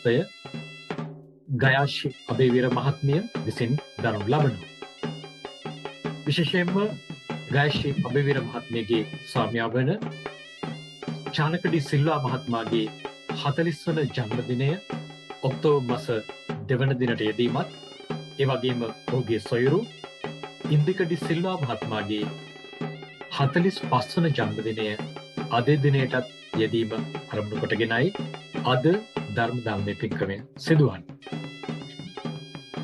පොත්පත්ය ගයාශ්‍රී අබේවීර මහත්මිය විසින් දරනු ලබනවා. විශේෂයෙන්ම ගයාශ්‍රී අබේවීර මහත්මියගේ ස්වාමියා වන චානක සිල්වා මහත්මයාගේ 40 වන ජන්මදිනය ඔක්තෝබර් මාස 2 වන දිනට යෙදීමත් ඒ වගේම ඔහුගේ සොයුරු ඉන්දික සිල්වා මහත්මයාගේ 45 වන ජන්මදිනය අද දිනයටත් යෙදීම අරමුණු කොටගෙනයි අද ධර්ම දානමය පින්කම සිදුවන්නේ.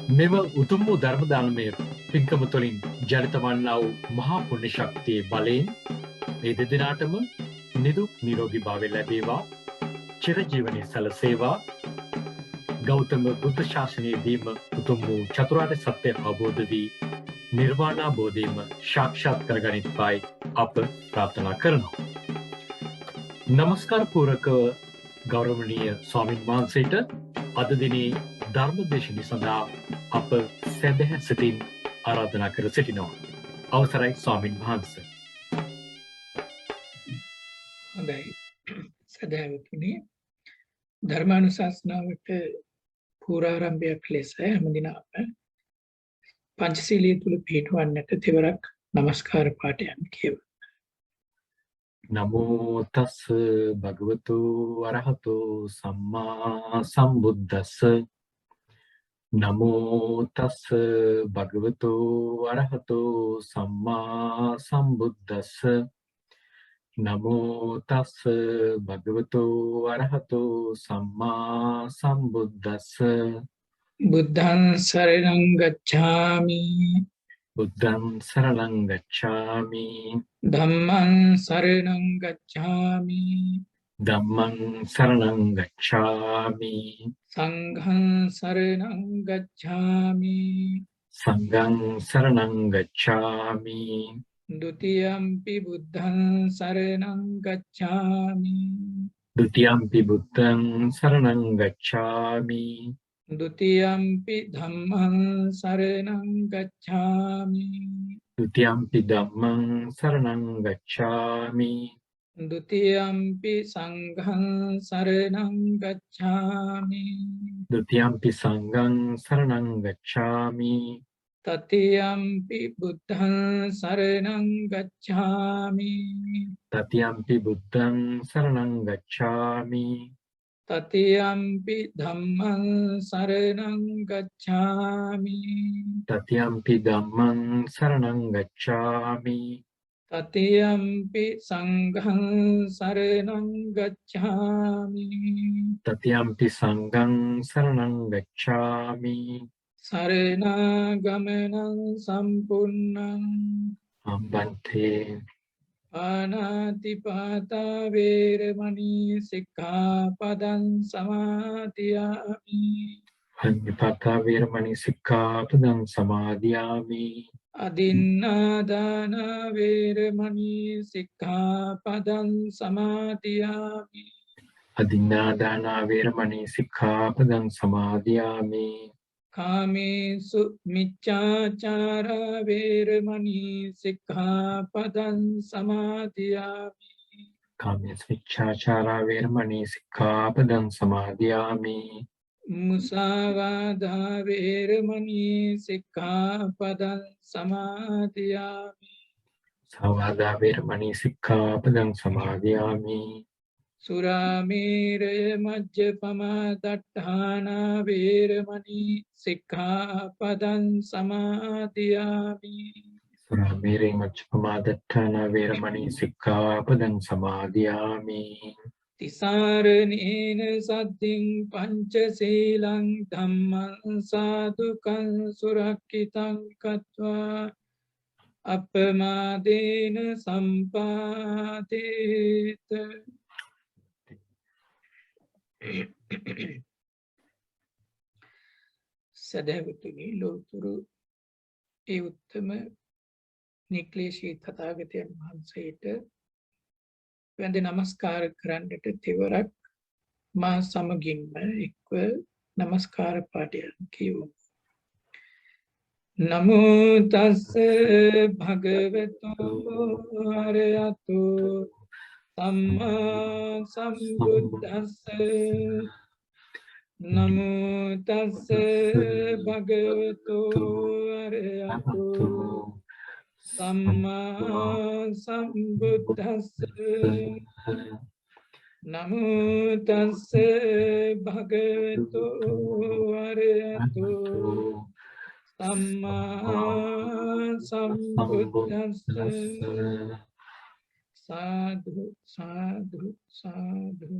මෙම උතුම් වූ ධර්ම දානමය පින්කම තුළින් ජනිත වන්නා වූ මහා පුණ්‍ය ශක්තියේ බලයෙන් මේ දෙදෙනාටම නිදුක් නිරෝගී භාවය ලැබේවා, චිරජීවනයේ සැලසේවා, ගෞතම බුද්ධ ශාසනයේදීම උතුම් වූ චතුරාර්ය සත්‍ය අවබෝධ වී නිර්වාණ අවබෝධයම සාක්ෂාත් කරගනිත්වායි අප ප්‍රාර්ථනා කරනවා. නමස්කාර පූර්වකව ගෞරවනීය ස්වාමින් වහන්සේට අද දිනේ ධර්ම දේශනාව සඳහා අප සැදැහැ සිතින් ආරාධනා කර සිටිනවා. අවසරයි ස්වාමින් වහන්සේ. හොඳයි. සදහවතුනි, ධර්මානුශාසනාවට පූර්වාරම්භයක් ලෙස හැමදිනම පංචශීලයේ තුල පිළිපවන්නට තෙවරක් නමස්කාර පාඨයන් කියව. නමෝ තස් භගවතු අරහතෝ සම්මා සම්බුද්දස්ස. නමෝ තස් භගවතු අරහතෝ සම්මා සම්බුද්දස්ස. නමෝ තස් භගවතු අරහතෝ සම්මා සම්බුද්දස්ස. බුද්ධං සරණං ගච්ඡාමි. බුද්ධං සරණං ගච්ඡාමි. ධම්මං සරණං ගච්ඡාමි. ධම්මං සරණං ගච්ඡාමි. සංඝං සරණං ගච්ඡාමි. සංඝං සරණං ගච්ඡාමි. ဒ ුතියම්පි බුද්ධං සරණං ගච්ඡාමි. ဒ ුතියම්පි බුද්ධං සරණං ගච්ඡාමි. ဒ ුතියම්පි ධම්මං සරණං ගච්ඡාමි. ဒ ුතියම්පි ධම්මං සරණං ගච්ඡාමි. ဒ ුතියම්පි සංඝං සරණං ගච්ඡාමි. ဒ ුතියම්පි සංඝං සරණං ගච්ඡාමි. තතියම්පි බුද්ධං සරණං ගච්ඡාමි. තතියම්පි බුද්ධං සරණං ගච්ඡාමි. තතියම්පි ධම්මං සරණං ගච්ඡාමි. තතියම්පි ධම්මං සරණං ගච්ඡාමි. තතියම්පි සංඝං සරණං ගච්ඡාමි. තතියම්පි සංඝං සරණං ගච්ඡාමි. සරණාගමනං සම්පූර්ණං අම්බන්තේ පාණාතිපාතා වේරමණී සික්ඛාපදං සමාදියාමි. අඤ්ඤපතා වේරමණී සික්ඛාපදං සමාදියාමි. අදින්නාදාන වේරමණී සික්ඛාපදං සමාදියාමි. අදින්නාදාන වේරමණී සික්ඛාපදං සමාදියාමි. කාමේසු මිච්ඡාචාරා වේරමණී සික්ඛාපදං සමාදියාමි. කාමේසු මිච්ඡාචාරා වේරමණී සික්ඛාපදං සමාදියාමි. මුසාවාදා වේරමණී සික්ඛාපදං සමාදියාමි. සවාදා වේරමණී සික්ඛාපදං සමාදියාමි. සුරාමේරය මජ්ජපමා දට්ඨානා වේරමණී සික්ඛාපදං සමාදියාමි. සුරාමේරය මජ්ජපමා දට්ඨානා වේරමණී සික්ඛාපදං සමාදියාමි. තිසරණේන සද්ධින් පංචශීලං ධම්මං සාදුකං සුරක්ඛිතං කତ୍වා අපමාදේන සම්පාදේත. සදහවතුනි, ලෝතුරු ඒ උත්තම නික්ලේශී තථාගතයන් වහන්සේට වැඳ නමස්කාර කරන්නට තෙවරක් මා සමගින්ම එක්ව නමස්කාර පාඨයන් කියවමු. නමෝ තස්ස භගවතු අරහතෝ සම්මා සම්බුද්දස්ස. නමෝ තස්ස භගවතු අරහතු සම්මා සම්බුද්දස්ස නමෝ තස්ස භගවතු අරහතු සම්මා සම්බුද්දස්ස සාදු සාදු සාදු.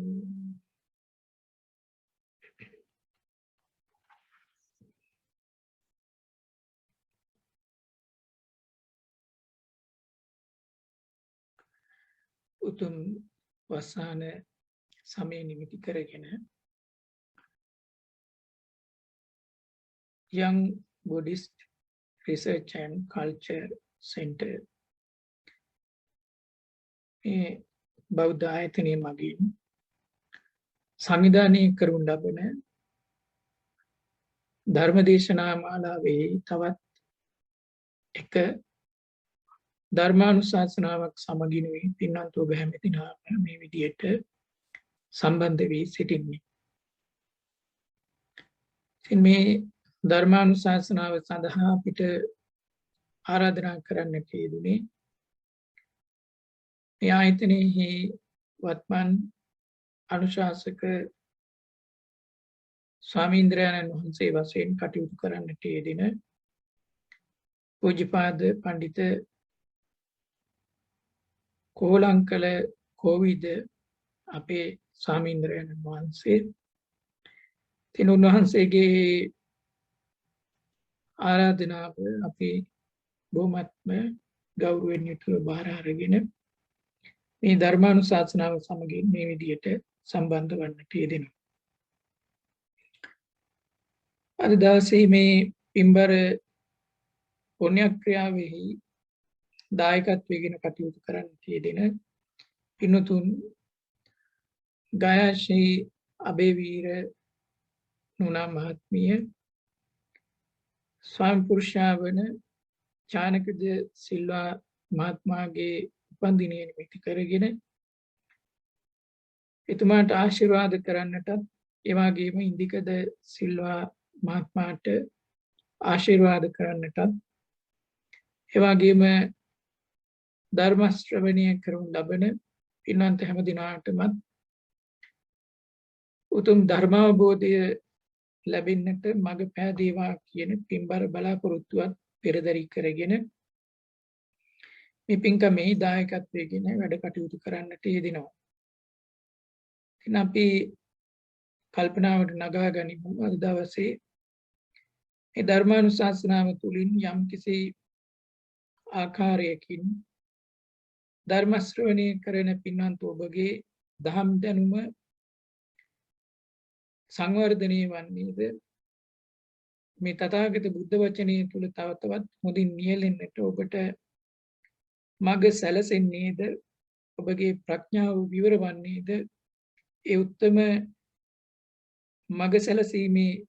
උතුම් වසාන සමය නිමිති කරගෙන Young Buddhist Research and Culture Center මේ බෞද්ධ ආයතනය මගින් සංවිධානය කරනු ලබන ධර්මදේශනා මාලාවේ තවත් එක ධර්මානුශාසනාවක් සමගිනුයි පින්වන්ත ඔබ හැමදෙනාම මේ විදියට සම්බන්ධ වී සිටින්නේ. ඉතින් මේ ධර්මානුශාසනාව සඳහා අපිට ආරාධනා කරන්නට යෙදුනේ මේ ආයතනයේ වත්මන් අනුශාසක ස්වාමීන්ද්‍රයන්න් වහන්සේ වශයෙන් කටයුතු කරන්නට යෙදෙන පූජ්‍යපාද පඬිත කෝලංකල කෝවිද අපේ ස්වාමීන්ද්‍රයන්න් වහන්සේ. ඉතින් උන්වහන්සේගේ ආරාධනාව අපි බොහොමත්ම ගෞරවයෙන් යුතුව බාර අරගෙන මේ ධර්මානුශාසනාව සමගින් මේ විදියට සම්බන්ධ වන්නට යෙදෙනවා. අද දවසේ මේ පින්බර පුණ්‍යක්‍රියාවෙහි දායකත්වයෙන් කටයුතු කරන්නට යෙදෙන පින්තුන් ගයාශ්‍රී අබේවීර නුනා මහත්මිය, ස්වාමි පුරුෂයා වන චානකද සිල්වා මහත්මයාගේ උපන්දිනය නිමිති කරගෙන එතුමාට ආශිර්වාද කරන්නටත් ඒ වගේම ඉන්දිකද සිල්වා මහත්මයාට ආශිර්වාද කරන්නටත් ඒ වගේම ධර්ම ශ්‍රවණය කරනු ලබන පින්වන්ත හැම දිනාටමත් උතුම් ධර්මාවබෝධය ලැබෙන්නට මඟ පෑදේවා කියන පින්බර බලාපොරොත්තුවත් පෙරදරි කරගෙන මේ පින්කමේ දායකත්වයෙන් වැඩ කටයුතු කරන්නට යෙදෙනවා. ඉතින් අපි කල්පනාවට නගා ගනිමු අද දවසේ මේ ධර්මානුශාසනාව තුළින් යම්කිසි ආකාරයකින් ධර්ම ශ්‍රවණය කරන පින්වන්ත ඔබගේ දහම් දැනුම සංවර්ධනය වන්නේද මේ තථාගත බුද්ධ වචනය තුළ තව තවත් හොඳින් නියැලෙන්නට ඔබට මඟ සැලසෙන්නේද ඔබගේ ප්‍රඥාව විවර වන්නේද ඒ උත්තම මඟ සැලසීමේ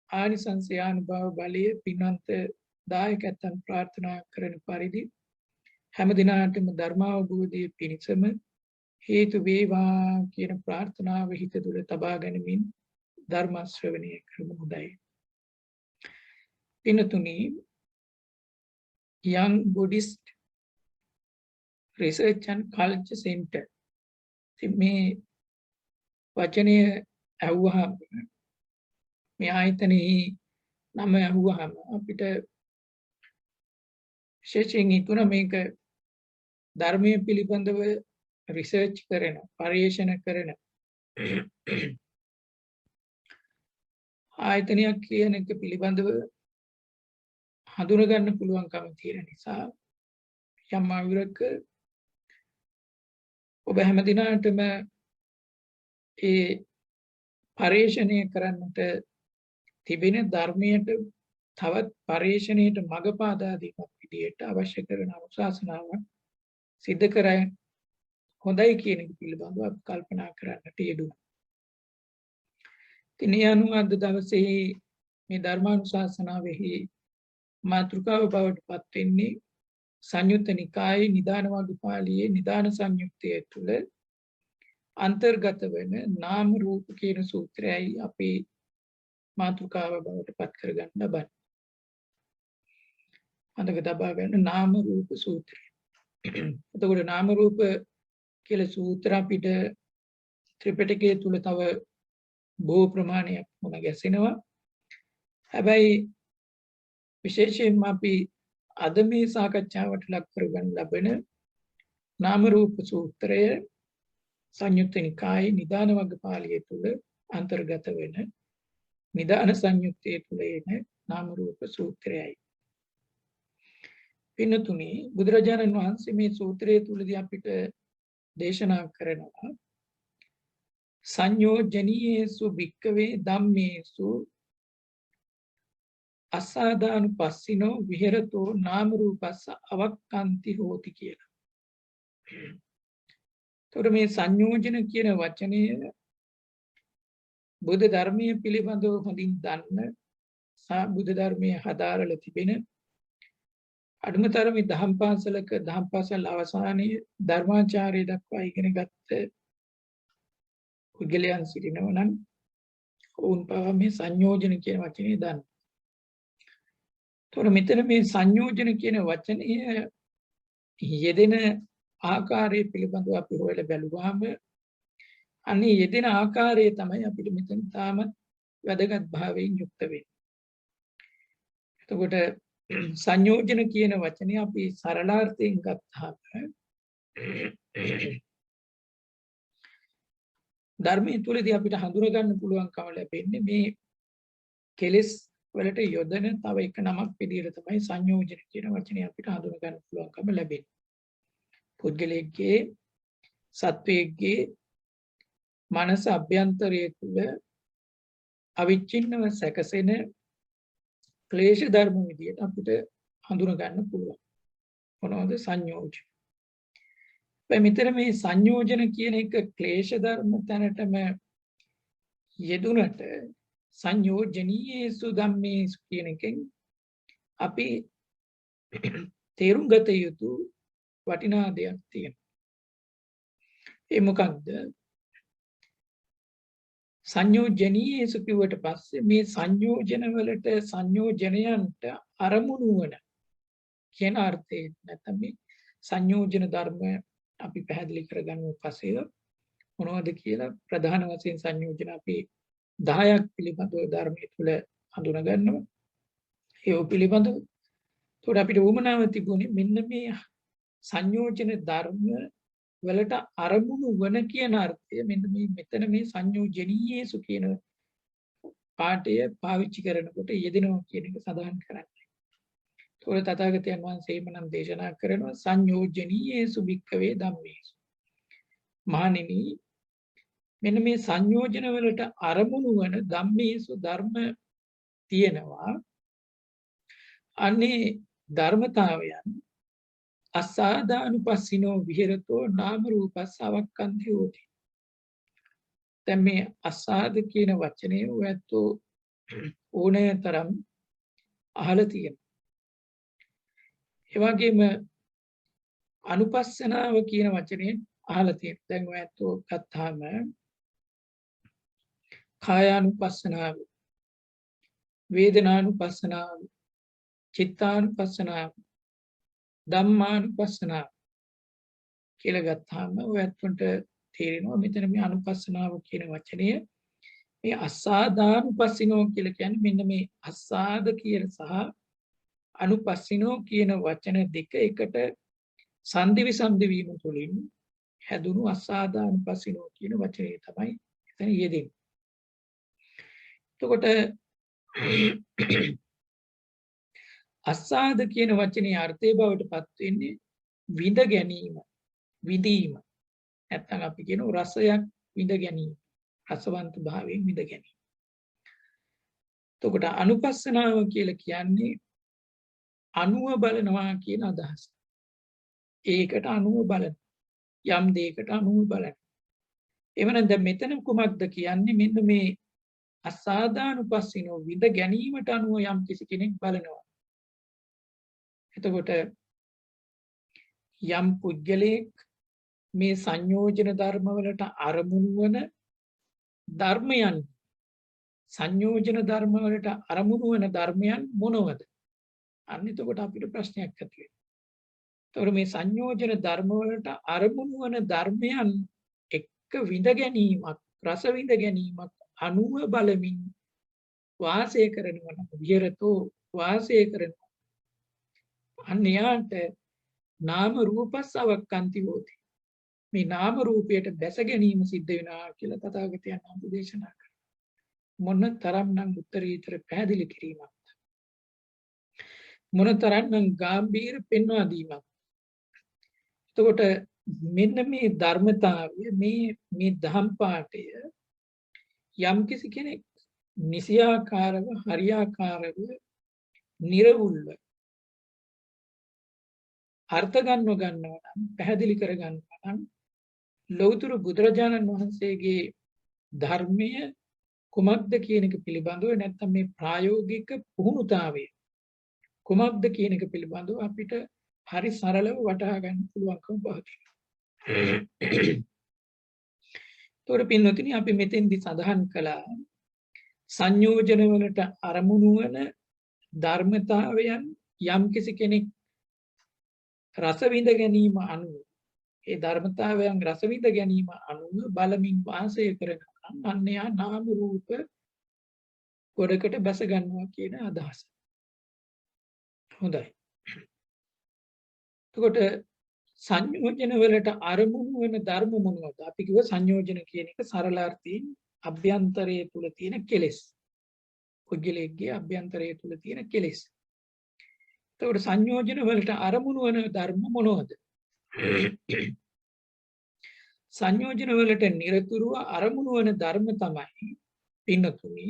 ආනිසංසය අනුභව බලය පින්වන්ත දායකයන් ප්‍රාර්ථනා කරන පරිදි හැම දිනාටම ධර්මාවබෝධය පිණිසම හේතු වේවා කියන ප්‍රාර්ථනාව හිත තුළ තබා ගනිමින් ධර්ම ශ්‍රවණය කරමු. හොඳයි. පින්තුනි, Young Buddhist Research and Culture Center මේ වචනය ඇහුවහම මේ ආයතනයේ නම ඇහුවහම අපිට විශේෂයෙන් හිතුණ මේක ධර්මයේ පිළිබඳව රිසර්ච් කරන පර්යේෂණ කරන ආයතනයක් කියන එක පිළිබඳව හඳුනගන්න පුළුවන්කම තියෙන නිසා යම් ආකාරයක ඔබ හැම දිනාටම ඒ පර්යේෂණය කරන්නට තිබෙන ධර්මයට තවත් පර්යේෂණයට මඟ පාදා දීමක් විදියට අවශ්‍ය කරන අනුශාසනාවක් සිද්ධ කරයි හොඳයි කියන එක පිළිබඳව අපි කල්පනා කරන්නට යෙදුණා. ඉතින් අනුව අද දවසේ මේ ධර්මානුශාසනාවෙහි මාතෘකාව බවට පත් වෙන්නේ සංයුත්ත නිකායේ නිදාන වග්ගපාළියේ නිදාන සංයුත්තය තුළ අන්තර්ගත වෙන නාම රූප කියන සූත්‍රයයි අපි මාතෘකාව බවට පත් කරගන්න ලබන්නේ. මතක තබා ගන්න නාම රූප සූත්‍රය. එතකොට නාම රූප කියලා සූත්‍ර අපිට ත්‍රිපිටකයේ තුල තව බොහෝ ප්‍රමාණයක් මුණ ගැසෙනවා. හැබැයි විශේෂයෙන්ම අපි අද මේ සාකච්ඡාවට ලක් කරගන්න ලබන නාම රූප සූත්‍රය සංයුත්ත නිකායේ නිදාන වග්ගපාළිය තුල අන්තර්ගත වෙන නිදාන සංයුත්තේ තුල එන නාම රූප සූත්‍රයයි. පින්නතුනි බුදුරජාණන් වහන්සේ මේ සූත්‍රය තුලදී අපිට දේශනා කරනවා සංයෝජනීයේසු භික්කවේ ධම්මේසු අසාදානුපස්සිනෝ විහෙරතෝ නාම රූපස්ස අවක්ඛන්ති හෝති කියලා. එතකොට මේ සංයෝජන කියන වචනය බුද්ධ ධර්මයේ පිළිබඳව හොඳින් දන්න බුද්ධ ධර්මයේ හදාරලා තිබෙන අඩුමතරමේ දහම් පාසලක දහම් පාසල් අවසානයේ ධර්මාචාර්ය දක්වා ඉගෙන ගත්ත පුද්ගලයන් සිටිනවා නම් ඔවුන් පවා මේ සංයෝජන කියන වචනේ දන්න. එතකොට මෙතන මේ සංයෝජන කියන වචනය යෙදෙන ආකාරය පිළිබඳව අපි හොයලා බැලුවාම අනේ යෙදෙන ආකාරය තමයි අපිට මෙතන තාමත් වැදගත් භාවයෙන් යුක්ත වෙන්නේ. එතකොට සංයෝජන කියන වචනේ අපි සරලාර්ථයෙන් ගත්තාම ධර්මයේ තුලදී අපිට හඳුනා ගන්න පුළුවන්කම ලැබෙන්නේ මේ කෙලෙස් වලට යොදන තව එක නමක් විදිහට තමයි සංයෝජන කියන වචනේ අපිට හඳුනා ගන්න පුළුවන්කම ලැබෙන්නේ. පුද්ගලයෙක්ගේ සත්වයේගේ මනස අභ්‍යන්තරයේ තුල අවිච්ඡින්නව සැකසෙන ක්ලේශ ධර්ම විදිහට අපිට හඳුනා ගන්න පුළුවන්. මොනවද සංයෝජන? මෙතන මේ සංයෝජන කියන එක ක්ලේශ ධර්ම තැනටම යෙදුනට සංයෝජනීයේසු ධම්මේසු කියන එකෙන් අපි තේරුම් ගත යුතු වටිනා දෙයක් තියෙනවා. ඒ මොකක්ද? සංයෝජනීයේසු කිව්වට පස්සේ මේ සංයෝජන වලට සංයෝජනයන්ට අරමුණු වන කියන අර්ථයෙන් නැත්නම් මේ සංයෝජන ධර්ම අපි පැහැදිලි කරගන්න පස්සේ මොනවද කියලා ප්‍රධාන වශයෙන් සංයෝජන අපි 10ක් පිළිබඳව ධර්මයේ තුල හඳුනා ගන්නවා. ඒ පිළිබඳව උඩ අපිට උමනාව තිබුණේ මෙන්න මේ සංයෝජන ධර්ම වලට අරමුණු වන කියන අර්ථය මෙන්න මේ මෙතන මේ සංයෝජනීයේසු කියන පාඩය පාවිච්චි කරනකොට යෙදෙනවා කියන එක සඳහන් කරන්නේ. ඒතකොට තථාගතයන් වහන්සේම නම් දේශනා කරනවා සංයෝජනීයේසු භික්ඛවේ ධම්මේසු. මහණෙනි මෙන්න මේ සංයෝජන වලට අරමුණු වන ධම්මේසු ධර්ම තියෙනවා. අනේ ධර්මතාවයන් අසාදානුපස්සිනෝ විහෙරතෝ නාම රූපස්ස අවක්ඛන්ති හෝති. දැන් මේ අසාද කියන වචනේ ඔයත් ඕනෑතරම් අහලා තියෙනවා. ඒ වගේම අනුපස්සනාව කියන වචනේ අහලා තියෙනවා. දැන් ඔයත් ගත්තාම කායානුපස්සනාව, වේදනානුපස්සනාව, චිත්තානුපස්සනාව, ධම්මානුපස්සනාව කියලා ගත්තාම ඔයත්ට තේරෙනවා මෙතන මේ අනුපස්සනාව කියන වචනය මේ අසාදානුපස්සිනෝ කියලා කියන්නේ මෙන්න මේ අසාද කියන සහ අනුපස්සිනෝ කියන වචන දෙක එකට සංදි විසන්දි වීම තුළින් හැදුණු අසාදානුපස්සිනෝ කියන වචනේ තමයි එතන යෙදෙන්නේ. එතකොට අසාද කියන වචනේ අර්ථය බවට පත් වෙන්නේ විඳ ගැනීම, විඳීම. නැත්නම් අපි කියන රසයක් විඳ ගැනීම, රසවන්ත භාවයෙන් විඳ ගැනීම. එතකොට අනුපස්සනාව කියලා කියන්නේ අනුව බලනවා කියන අදහස. ඒකට අනුව බලන යම් දෙයකට අනුව බලන. එවනම් දැන් මෙතන කුමක්ද කියන්නේ? මෙන්න මේ අසාදානුපස්සිනෝ විඳ ගැනීමට අනුව යම් කිසි කෙනෙක් බලනවා. එතකොට යම් පුද්ගලයෙක් මේ සංයෝජන ධර්ම වලට අරමුණු වන ධර්මයන් සංයෝජන ධර්ම වලට අරමුණු වෙන ධර්මයන් මොනවද? අන්න එතකොට අපිට ප්‍රශ්නයක් ඇති වෙනවා. එතකොට මේ සංයෝජන ධර්ම වලට අරමුණු වන ධර්මයන් එක්ක විඳ ගැනීමක්, රස විඳ ගැනීමක් අනුව බලමින් වාසය කරනවා නම් විහෙරතෝ වාසය කරනවා. අන්න යාට නාම රූපස්සවක්කන්ති හෝති. මේ නාම රූපයට බැස ගැනීම සිද්ධ වෙනවා කියලා තථාගතයන් වහන්සේ දේශනා කරා. මොන තරම්නම් උත්තරීතර පැහැදිලි කිරීමක්. මොන තරම්නම් ගැඹීර පෙන්වා දීමක්. එතකොට මෙන්න මේ ධර්මතාවය මේ දහම් පාඨය යම් කිසි කෙනෙක් නිසියාකාරව හරියාකාරව නිර්වුල්ව අර්ථ ගන්නවා නම් පැහැදිලි කර ගන්නවා නම් ලෞතර බුදුරජාණන් වහන්සේගේ ධර්මය කුමක්ද කියන එක පිළිබඳව නැත්නම් මේ ප්‍රායෝගික පුහුණුතාවය කුමක්ද කියන එක පිළිබඳව අපිට හරි සරලව වටහා ගන්න පුළුවන්කම පවතිනවා. ඒතොර පින්නොතිනි අපි මෙතෙන්දි සඳහන් කළා සංයෝජන වලට අරමුණු වන ධර්මතාවයන් යම් කිසි කෙනෙක් රස විඳ ගැනීම අනුව ඒ ධර්මතාවයන් රස විඳ ගැනීම අනුව බලමින් වාසය කරනවා නම් අන්න යා නාම රූප ගොඩකට බැස ගන්නවා කියන අදහස. හොඳයි. එතකොට සංයෝජන වලට අරමුණු වෙන ධර්ම මොනවද? අපි කිව්ව සංයෝජන කියන එක සරල අර්ථයෙන් අභ්‍යන්තරයේ තුල තියෙන කෙලෙස්. පුද්ගලයේ අභ්‍යන්තරයේ තුල තියෙන කෙලෙස්. එතකොට සංයෝජන වලට අරමුණු වෙන ධර්ම මොනවද? සංයෝජන වලට නිරතුරුව අරමුණු වෙන ධර්ම තමයි පින්නතුනි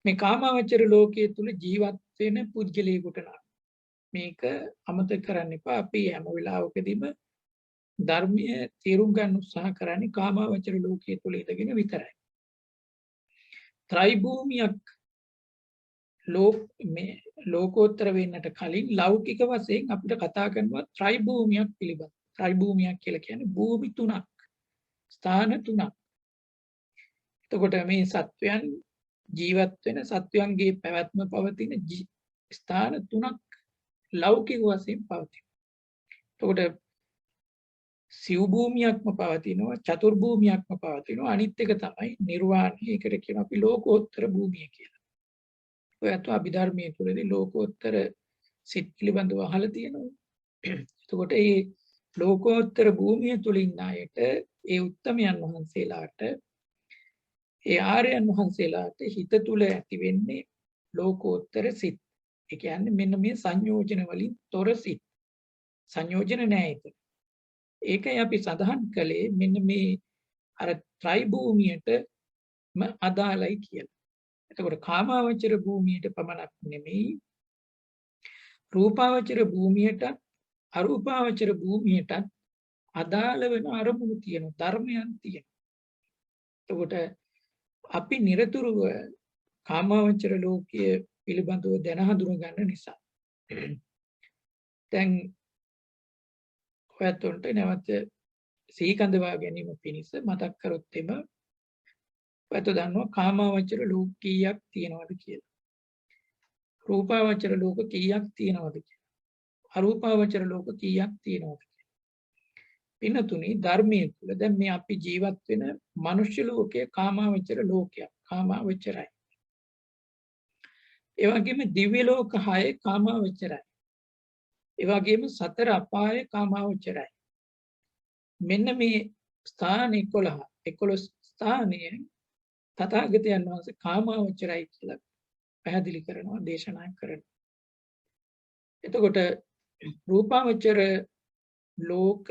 මේ කාමාවචර ලෝකයේ තුල ජීවත් වෙන පුද්ගලයෙකුට නම් මේක අමතක කරන්න එපා. අපි හැම වෙලාවකදීම ධර්මයේ තේරුම් ගන්න උත්සාහ කරන්නේ කාමාවචර ලෝකයේ තුල ඉඳගෙන විතරයි. ත්‍රිභූමියක් ලෝකෝත්තර වෙන්නට කලින් ලෞකික වශයෙන් අපිට කතා කරනවා ත්‍රිභූමියක් පිළිබඳ. ත්‍රිභූමියක් කියලා කියන්නේ භූමි තුනක්, ස්ථාන තුනක්. එතකොට මේ සත්වයන් ජීවත් වෙන සත්වයන්ගේ පැවැත්ම පවතින ස්ථාන තුනක් ලෞකික වශයෙන් පවතින. එතකොට සිව් භූමියක්ම පවතිනවා, චතුර් භූමියක්ම පවතිනවා. අනිත් එක තමයි නිර්වාණය. ඒකට කියන අපි ලෝකෝත්තර භූමිය කියලා. ඔයත් අභිධර්මයේ තුලදී ලෝකෝත්තර සිත් පිළිබඳව අහලා තියෙනවා. එතකොට මේ ලෝකෝත්තර භූමිය තුල ඉන්න අයට ඒ උත්තමයන් වහන්සේලාට ඒ ආර්යයන් වහන්සේලාට හිත තුල ඇති වෙන්නේ ලෝකෝත්තර සිත්. ඒ කියන්නේ මෙන්න මේ සංයෝජන වලින් තොර සිත්. සංයෝජන නැහැ ඒක. ඒකයි අපි සඳහන් කළේ මෙන්න මේ අර ත්‍රිභූමියටම අදාළයි කියලා. එතකොට කාමාවචර භූමියට පමණක් නෙමෙයි රූපාවචර භූමියට අරූපාවචර භූමියට අදාළ වෙන අරමුණු තියෙන ධර්මයන් තියෙනවා. එතකොට අපි නිරතුරුව කාමාවචර ලෝකයේ පිළිබඳව දැන හඳුන ගන්න නිසා දැන් ඔයත්ොන්ට නැවත සීකඳවා ගැනීම පිණිස මතක් කරොත් එම ඔයත් දන්නවා කාමාවචර ලෝක කීයක් තියෙනවද කියලා. රූපාවචර ලෝක කීයක් තියෙනවද කියලා. අරූපාවචර ලෝක කීයක් තියෙනවද කියලා. පින්නතුනි ධර්මයේ තුල දැන් මේ අපි ජීවත් වෙන මනුෂ්‍ය ලෝකයේ කාමාවචර ලෝකයක්. කාමාවචරයි. ඒ වගේම දිව්‍ය ලෝක 6 කාමාවචරයි. ඒ වගේම සතර අපාය කාමාවචරයි. මෙන්න මේ ස්ථාන 11 ස්ථානයේ තථාගතයන් වහන්සේ කාමාවචරයි කියලා පැහැදිලි කරනවා, දේශනා කරනවා. එතකොට රූපාවචර ලෝක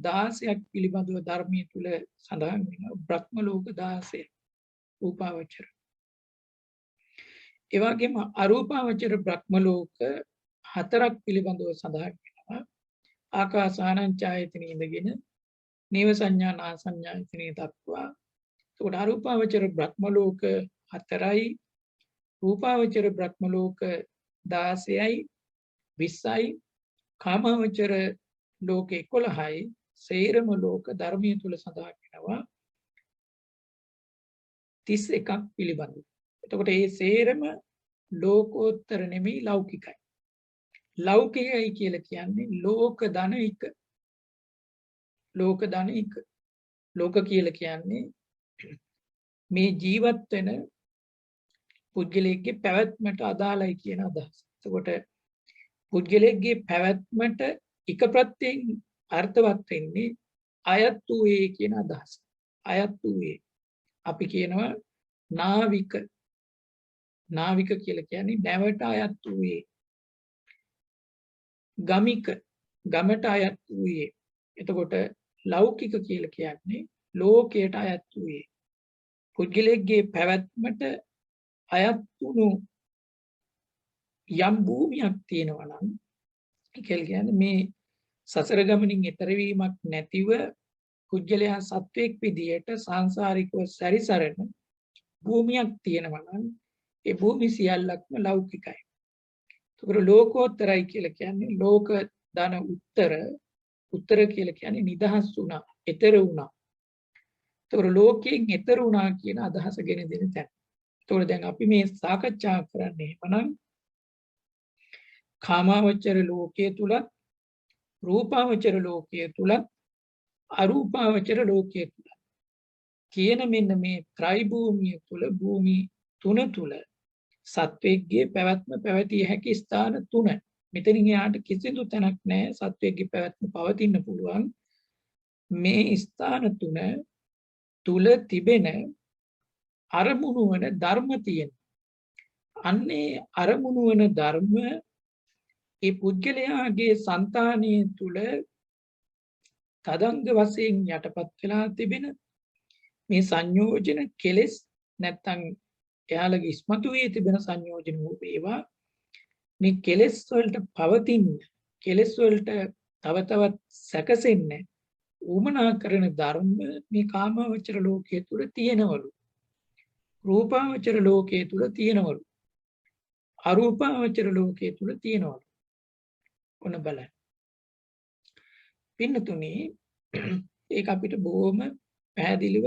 16ක් පිළිබඳව ධර්මයේ තුල සඳහන් වෙනවා. බ්‍රහ්ම ලෝක 16 රූපාවචර. ඒ වගේම අරූපාවචර බ්‍රහ්ම ලෝක 4ක් පිළිබඳව සඳහන් වෙනවා. ආකාසානං ඡායතනෙ ඉඳගෙන නේව සංඥා නා සංඥායතනෙ දක්වා. එතකොට අරූපාවචර බ්‍රහ්ම ලෝක 4යි රූපාවචර බ්‍රහ්ම ලෝක 16යි 20යි කාමාවචර ලෝක 11යි සේරම ලෝක ධර්මයේ තුල සඳහන් වෙනවා 31ක් පිළිබඳව. එතකොට මේ සේරම ලෝකෝත්තර නෙමෙයි ලෞකිකයි. ලෞකිකයි කියලා කියන්නේ ලෝක ධන එක. ලෝක ධන එක. ලෝක කියලා කියන්නේ මේ ජීවත් වෙන පුද්ගලයෙක්ගේ පැවැත්මට අදාළයි කියන අදහස. එතකොට පුද්ගලයෙක්ගේ පැවැත්මට එක ප්‍රත්‍යයෙන් අර්ථවත් වෙන්නේ අයත් වූයේ කියන අදහස. අයත් වූයේ අපි කියනවා නාවික. නාවික කියලා කියන්නේ නැවට අයත් වූයේ. ගමික ගමට අයත් වූයේ. එතකොට ලෞකික කියලා කියන්නේ ලෝකයට අයත් වූයේ. පුද්ගලයෙක්ගේ පැවැත්මට අයත් වුණු යම් භූමියක් තියෙනවා නම් ඒ කියන්නේ මේ සසර ගමනින් එතර වීමක් නැතිව පුද්ගලයා සත්වයක් විදියට සංසාරිකව සැරිසරන භූමියක් තියෙනවා නම් ඒ භූමි සියල්ලක්ම ලෞකිකයි. ඒකට ලෝකෝත්තරයි කියලා කියන්නේ ලෝක ධන උත්තර කියලා කියන්නේ නිදහස් වුණා, එතර වුණා. ඒකට ලෝකයෙන් එතර වුණා කියන අදහස ගෙන දෙන තැන. ඒකට දැන් අපි මේ සාකච්ඡා කරන්නේ එහෙමනම් කාමාවචර ලෝකයේ තුලත් රූපාවචර ලෝකයේ තුලත් අරූපාවචර ලෝකයේ තුලත් කියන මෙන්න මේ ත්‍රිභූමිය තුල භූමි තුන තුල සත්වයේ පැවැත්ම පැවතිය හැකි ස්ථාන තුන. මෙතනින් එහාට කිසිදු තැනක් නැහැ සත්වයේ පැවැත්ම පවතින්න පුළුවන්. මේ ස්ථාන තුන තුල තිබෙන අරමුණු වන ධර්ම තියෙන. අන්නේ අරමුණු වන ධර්ම ඒ පුද්ගලයාගේ సంతානිය තුල තදංග වශයෙන් යටපත් වෙලා තිබෙන මේ සංයෝජන කෙලෙස් නැත්තම් එයාලගේ ඉස්මතු වී තිබෙන සංයෝජන වේවා මේ කෙලෙස් වලට පවතින කෙලෙස් වලට තව තවත් සැකසෙන්න උමනා කරන ධර්ම මේ කාමාවචර ලෝකයේ තුල තියෙනවලු. රූපාවචර ලෝකයේ තුල තියෙනවලු. අරූපාවචර ලෝකයේ තුල තියෙනවලු. ඔන්න බලන්න. පින්නතුනේ ඒක අපිට බොහොම පැහැදිලිව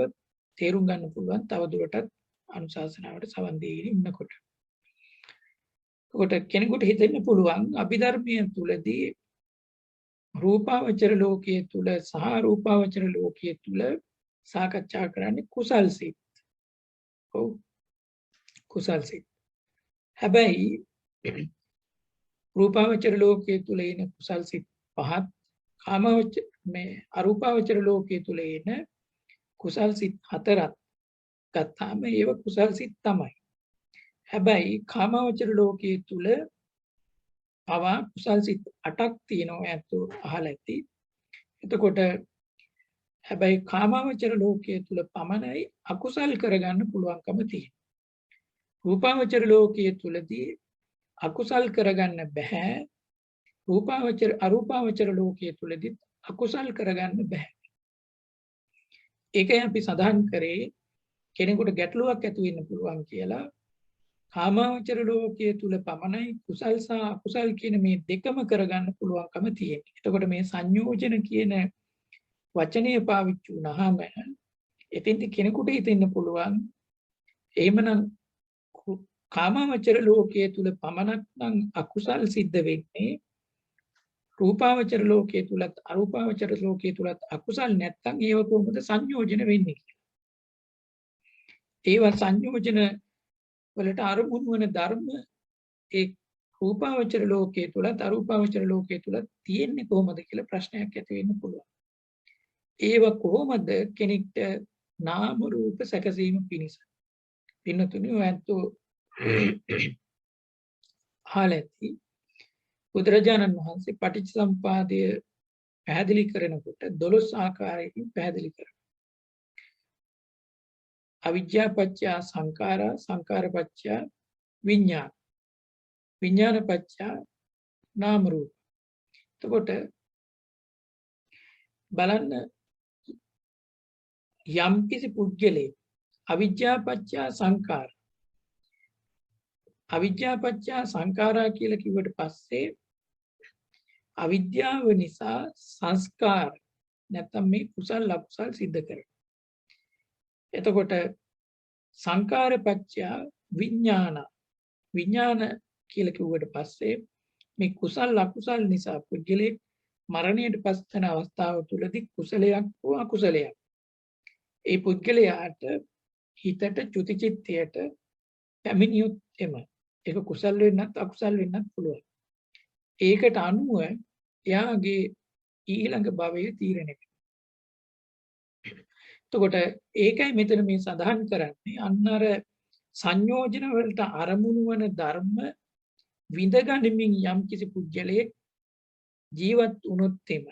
තේරුම් ගන්න පුළුවන් තව දුරටත් අනුශාසනාවට සවන් දීගෙන ඉන්නකොට. ඒකට කෙනෙකුට හිතෙන්න පුළුවන් අභිධර්මයේ තුලදී රූපාවචර ලෝකයේ තුල සහ රූපාවචර ලෝකයේ තුල සාකච්ඡා කරන්නේ කුසල් සිත්. ඔව්. කුසල් සිත්. හැබැයි රූපාවචර ලෝකයේ තුල එන කුසල් සිත් පහත් කාමාවචර මේ අරූපාවචර ලෝකයේ තුල එන කුසල් සිත් හතරක් ගත්තාම ඒව කුසල් සිත් තමයි. හැබැයි කාමාවචර ලෝකයේ තුල පවා කුසල් සිත් 8ක් තියෙනවා ඇත්තෝ අහලා ඇති. එතකොට හැබැයි කාමාවචර ලෝකයේ තුල පමණයි අකුසල් කරගන්න පුළුවන්කම තියෙන්නේ. රූපාවචර ලෝකයේ තුලදී අකුසල් කරගන්න බෑ. අරූපාවචර ලෝකයේ තුලදී අකුසල් කරගන්න බෑ. ඒකයි අපි සඳහන් කරේ කෙනෙකුට ගැටලුවක් ඇති වෙන්න පුළුවන් කියලා. කාමාවචර ලෝකයේ තුල පමණයි කුසල් සහ අකුසල් කියන මේ දෙකම කරගන්න පුළුවන්කම තියෙන්නේ. එතකොට මේ සංයෝජන කියන වචනය පාවිච්චි වුණාම එතෙන්දී කෙනෙකුට හිතෙන්න පුළුවන් එහෙමනම් කාමාවචර ලෝකයේ තුල පමණක් නම් අකුසල් සිද්ධ වෙන්නේ රූපාවචර ලෝකයේ තුලත් අරූපාවචර ලෝකයේ තුලත් අකුසල් නැත්තම් ඒව කොහොමද සංයෝජන වෙන්නේ? ඒවා සංයෝජන වලට අරමුණු වන ධර්ම ඒ රූපාවචර ලෝකයේ තුලත් අරූපාවචර ලෝකයේ තුලත් තියෙන්නේ කොහොමද කියලා ප්‍රශ්නයක් ඇති වෙන්න පුළුවන්. ඒව කොහොමද කෙනෙක්ට නාම රූප සැකසීම පිණිස? පින්නතුනි ඔයන්තෝ හාලති බුදුරජාණන් වහන්සේ පටිච්චසමුපාදය පැහැදිලි කරනකොට 12 ආකාරයකින් පැහැදිලි කරනවා. අවිජ්ජා පත්‍ය සංඛාරා සංඛාර පත්‍ය විඥාන විඥාන පත්‍ය නාම රූප. එතකොට බලන්න යම් කිසි පුද්ගලෙක් අවිජ්ජා පත්‍ය සංඛාර අවිජ්ජා පත්‍ය සංඛාරා කියලා කිව්වට පස්සේ අවිද්‍යාව නිසා සංස්කාර නැත්නම් මේ කුසල අකුසල් සිද්ධ කරනවා. එතකොට සංඛාර පත්‍ය විඥාන විඥාන කියලා කිව්වට පස්සේ මේ කුසල් අකුසල් නිසා පුද්ගලෙක් මරණයට පත් වෙන අවස්ථාව තුලදී කුසලයක් හෝ අකුසලයක් ඒ පුද්ගලයාට හිතට චුතිචිත්තයට පැමිණියොත් එම ඒක කුසල් වෙන්නත් අකුසල් වෙන්නත් පුළුවන්. ඒකට අනුව එයාගේ ඊළඟ භවයේ තීරණය වෙනවා. එතකොට ඒකයි මෙතන මේ සඳහන් කරන්නේ අන්න අර සංයෝජන වලට අරමුණු වන ධර්ම විඳගනිමින් යම් කිසි පුජ්‍යලයේ ජීවත් වුණොත් එම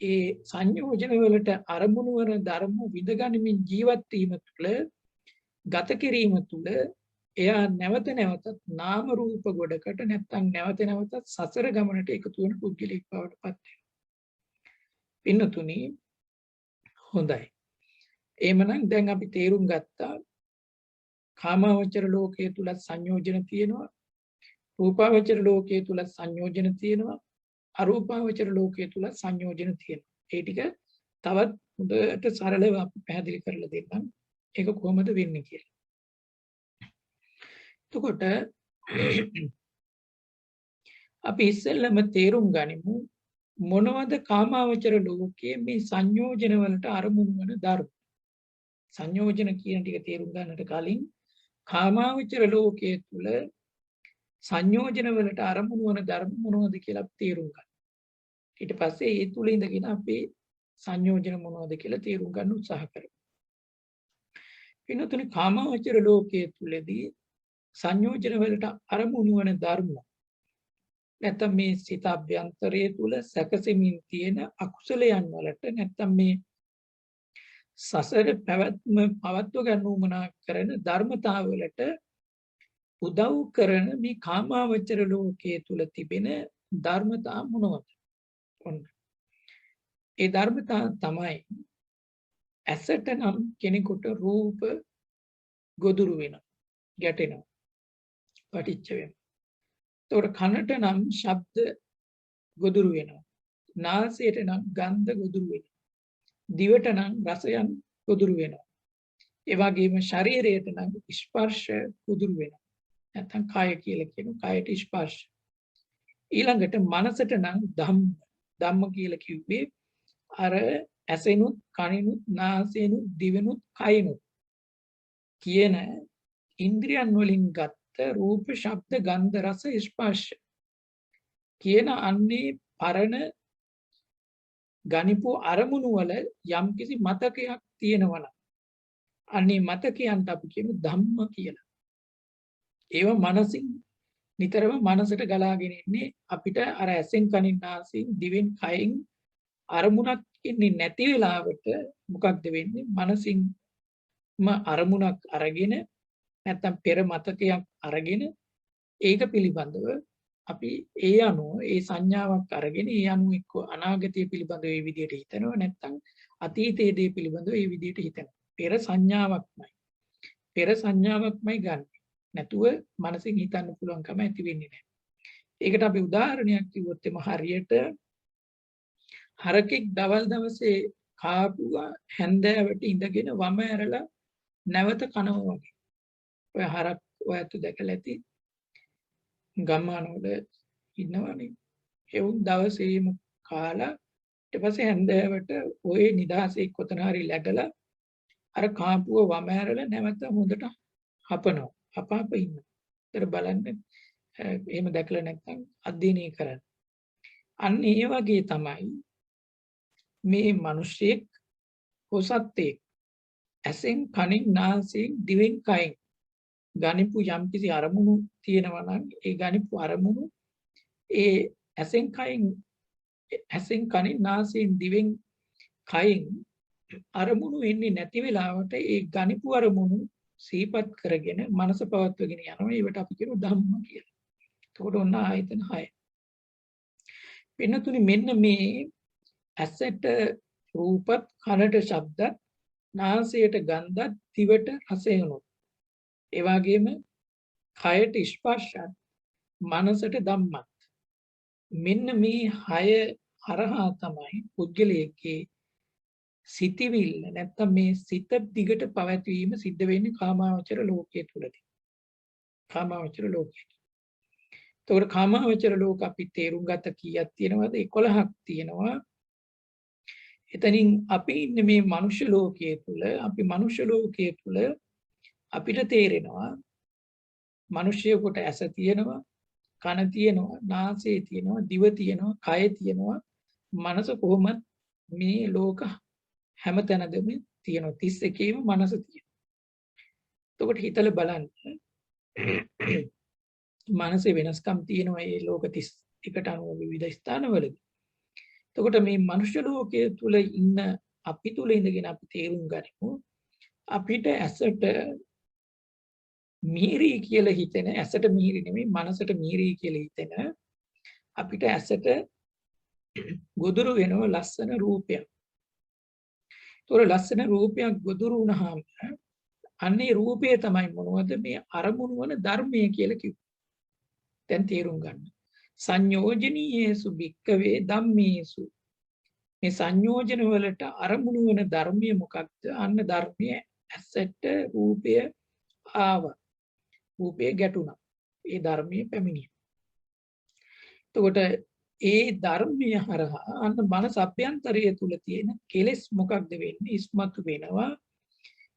ඒ සංයෝජන වලට අරමුණු වන ධර්ම විඳගනිමින් ජීවත් වීම තුළ ගත කිරීම තුළ එයා නැවත නැවතත් නාම රූප ගොඩකට නැත්තම් නැවත නැවතත් සසර ගමනට එකතු වෙන පුද්ගලෙක් බවට පත් වෙනවා. පින්නතුනි හොඳයි. එහෙමනම් දැන් අපි තේරුම් ගත්තා කාමාවචර ලෝකයේ තුල සංයෝජන තියෙනවා. රූපාවචර ලෝකයේ තුල සංයෝජන තියෙනවා. අරූපාවචර ලෝකයේ තුල සංයෝජන තියෙනවා. ඒ ටික තවත් හොඳට සරලව අපි පැහැදිලි කරලා දෙන්නම්. ඒක කොහොමද වෙන්නේ කියලා. එතකොට අපි ඉස්සෙල්ලම තේරුම් ගනිමු මොනවද කාමාවචර ලෝකයේ මේ සංයෝජන වලට අරමුණු වන ධර්ම. සංයෝජන කියන ටික තේරුම් ගන්නට කලින් කාමාවචර ලෝකයේ තුල සංයෝජන වලට අරමුණු වන ධර්ම මොනවද කියලා තේරුම් ගන්න. ඊට පස්සේ ඒ තුල ඉඳගෙන අපි සංයෝජන මොනවද කියලා තේරුම් ගන්න උත්සාහ කරමු. වෙනතුනේ කාමාවචර ලෝකයේ තුලදී සංයෝජන වලට අරමුණු වන ධර්ම නැත්නම් මේ සිත අභ්‍යන්තරයේ තුල සැකසෙමින් තියෙන අකුසලයන් වලට නැත්නම් මේ සසර පැවැත්ම පවත්ව ගන්න උවමනා කරන ධර්මතාවලට උදව් කරන මේ කාමාවචර ලෝකයේ තුල තිබෙන ධර්මතා මොනවද? ඔන්න. ඒ ධර්මතා තමයි ඇසට නම් කෙනෙකුට රූප ගොදුරු වෙනවා, ගැටෙනවා, පටිච්ච වෙනවා. ඒතකොට කනට නම් ශබ්ද ගොදුරු වෙනවා. නාසයට නම් ගන්ධ ගොදුරු වෙනවා. දිවට නම් රසයන් ගොදුරු වෙනවා. ඒ වගේම ශරීරයට නම් ස්පර්ශ ගොදුරු වෙනවා. නැත්නම් කාය කියලා කියන කායට ස්පර්ශ. ඊළඟට මනසට නම් ධම්ම කියලා කිව්වේ අර ඇසෙනුත් කනිනුත් නාසයෙනුත් දිවෙනුත් කයිනුත් කියන ඉන්ද්‍රියන් වලින් ගත්ත රූප ශබ්ද ගන්ධ රස ස්පර්ශ කියන අන්නේ පරණ ගනිපු අරමුණු වල යම්කිසි මතකයක් තියෙනවා නම් අන්නේ මතකයන්ට අපි කියමු ධම්ම කියලා. ඒව මනසින් නිතරම මනසට ගලාගෙන ඉන්නේ අපිට අර ඇසෙන් කනින් නාසයෙන් දිවෙන් කයින් අරමුණක් ඉන්නේ නැති වෙලාවට මොකක්ද වෙන්නේ? මනසින්ම අරමුණක් අරගෙන නැත්තම් පෙර මතකයක් අරගෙන ඒක පිළිබඳව අපි ඒ අනුව ඒ සංඥාවක් අරගෙන ඒ අනුව එක්ක අනාගතය පිළිබඳව ඒ විදිහට හිතනවා නැත්තම් අතීතයේ දේ පිළිබඳව ඒ විදිහට හිතනවා. පෙර සංඥාවක්මයි ගන්න. නැතුව මනසින් හිතන්න පුළුවන්කම ඇති වෙන්නේ නැහැ. ඒකට අපි උදාහරණයක් කිව්වොත් එම හරියට හරකෙක් දවල් දවසේ කාපුවා හැන්දෑවට ඉඳගෙන වම ඇරලා නැවත කනවා වගේ. ඔය හරක් ඔයත් දැකලා ඇති. ගම්මානවල ඉන්නවනේ. එවුන් දවසේම කාලා ඊට පස්සේ හැන්දෑවට ඔය නිදහසේ කොතන හරි läගලා අර කාපුව වම ඇරලා නැවත හොඳට හපනවා. හපාප ඉන්නවා. ඒතර බලන්න එහෙම දැකලා නැත්නම් අධ්‍යයනය කරන්න. අන්න ඒ වගේ තමයි මේ මිනිස්සෙක් කොසත්තේ ඇසෙන් කනෙන් නාසයෙන් දිවෙන් කයෙන් ගනිපු යම්කිසි අරමුණු තියෙනවා නම් ඒ ගනිපු අරමුණු ඒ ඇසෙන් කනෙන් නාසයෙන් දිවෙන් කයෙන් අරමුණු එන්නේ නැති වෙලාවට ඒ ගනිපු අරමුණු සීපත් කරගෙන මනස පවත්වගෙන යනවා. ඒවට අපි කියනවා ධම්ම කියලා. එතකොට ඔන්න ආයතන 6. වෙනතුනි මෙන්න මේ ඇසට රූපත් කනට ශබ්දත් නාසයට ගන්ධත් දිවට රසයනොත් ඒ වගේම කයට ස්පර්ශත් මනසට ධම්මත් මෙන්න මේ 6 හරහා තමයි පුද්ගලයේ සිතවිල්ල නැත්තම් මේ සිත දිගට පැවැත්වීම සිද්ධ වෙන්නේ කාමාවචර ලෝකයේ තුලදී. කාමාවචර ලෝකයට. එතකොට කාමාවචර ලෝක අපි තේරුම් ගත කීයක් තියෙනවද? 11ක් තියෙනවා. එතනින් අපි ඉන්නේ මේ මනුෂ්‍ය ලෝකයේ තුල. අපි මනුෂ්‍ය ලෝකයේ තුල අපිට තේරෙනවා මිනිසියෙකුට ඇස තියෙනවා, කන තියෙනවා, නාසය තියෙනවා, දිව තියෙනවා, කය තියෙනවා, මනස කොහොමද මේ ලෝක හැම තැනදම තියෙනවා. 31ේම මනස තියෙනවා. එතකොට හිතලා බලන්න මනසේ වෙනස්කම් තියෙනවා මේ ලෝක 31ට අනුව විවිධ ස්ථානවලදී. එතකොට මේ මනුෂ්‍ය ලෝකයේ තුල ඉන්න අපි තුල ඉඳගෙන අපි තේරුම් ගනිමු අපිට ඇසට මිහිරි කියලා හිතෙන ඇසට මිහිරි නෙමෙයි මනසට මිහිරි කියලා හිතෙන අපිට ඇසට ගොදුරු වෙනව ලස්සන රූපයක්. ඒතොර ලස්සන රූපයක් ගොදුරු වුණාම අන්නේ රූපය තමයි මොනවද මේ අරමුණු වන ධර්මය කියලා කිව්වේ. දැන් තේරුම් ගන්න. සංයෝජනීයේසු භික්කවේ ධම්මේසු. මේ සංයෝජන වලට අරමුණු වන ධර්මය මොකක්ද? අන්න ධර්මය ඇසට රූපය ආවා. රූපය ගැටුණා. ඒ ධර්මයේ පැමිණියා. එතකොට ඒ ධර්මය හරහා අන්න මනස අභ්‍යන්තරය තුල තියෙන කෙලෙස් මොකක්ද වෙන්නේ? ඉස්මතු වෙනවා.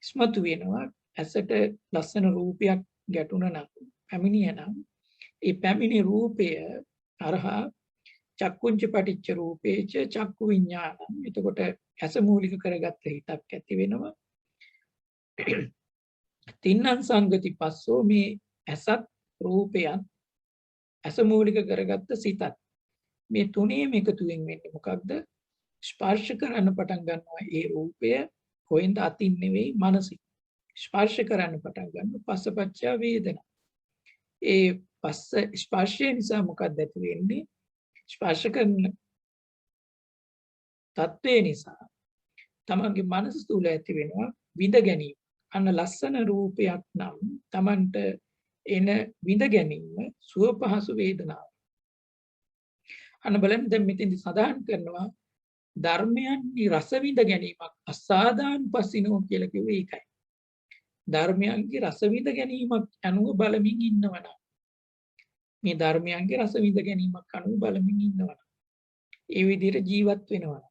ඉස්මතු වෙනවා. ඇසට ලස්සන රූපයක් ගැටුණා නම් පැමිණියා නම් ඒ පැමිණි රූපය හරහා චක්කුංච පටිච්ච රූපේච චක්කු විඥානං. එතකොට ඇස මූලික කරගත්ත හිතක් ඇති වෙනවා. තින්නං සංගති පස්සෝ මේ ඇසත් රූපයත් ඇස මූලික කරගත්ත සිතත් මේ තුනේම එකතුවෙන් වෙන්නේ මොකක්ද? ස්පර්ශ කරන්න පටන් ගන්නවා ඒ රූපය කොහෙන්ද? අතින් නෙවෙයි මනසින්. ස්පර්ශ කරන්න පටන් ගන්නවා පස්සපච්චා වේදනා. ඒ පස්ස ස්පර්ශය නිසා මොකක්ද ඇති වෙන්නේ? ස්පර්ශ කරන තත්ත්වය නිසා තමන්ගේ මනස තුල ඇති වෙනවා විඳ ගැනීම. අන්න ලස්සන රූපයක් නම් තමන්ට එන විඳ ගැනීම සුව පහසු වේදනාව. අන්න බලන්න දැන් මෙතෙන්දි සඳහන් කරනවා ධර්මයන්හි රස විඳ ගැනීමක් අසාදානුපස්සිනෝ කියලා කිව්වේ ඒකයි. ධර්මයන්ගේ රස විඳ ගැනීමක් අනුව බලමින් ඉන්නවනම් මේ ධර්මයන්ගේ රස විඳ ගැනීමක් අනුව බලමින් ඉන්නවනම් ඒ විදිහට ජීවත් වෙනවා.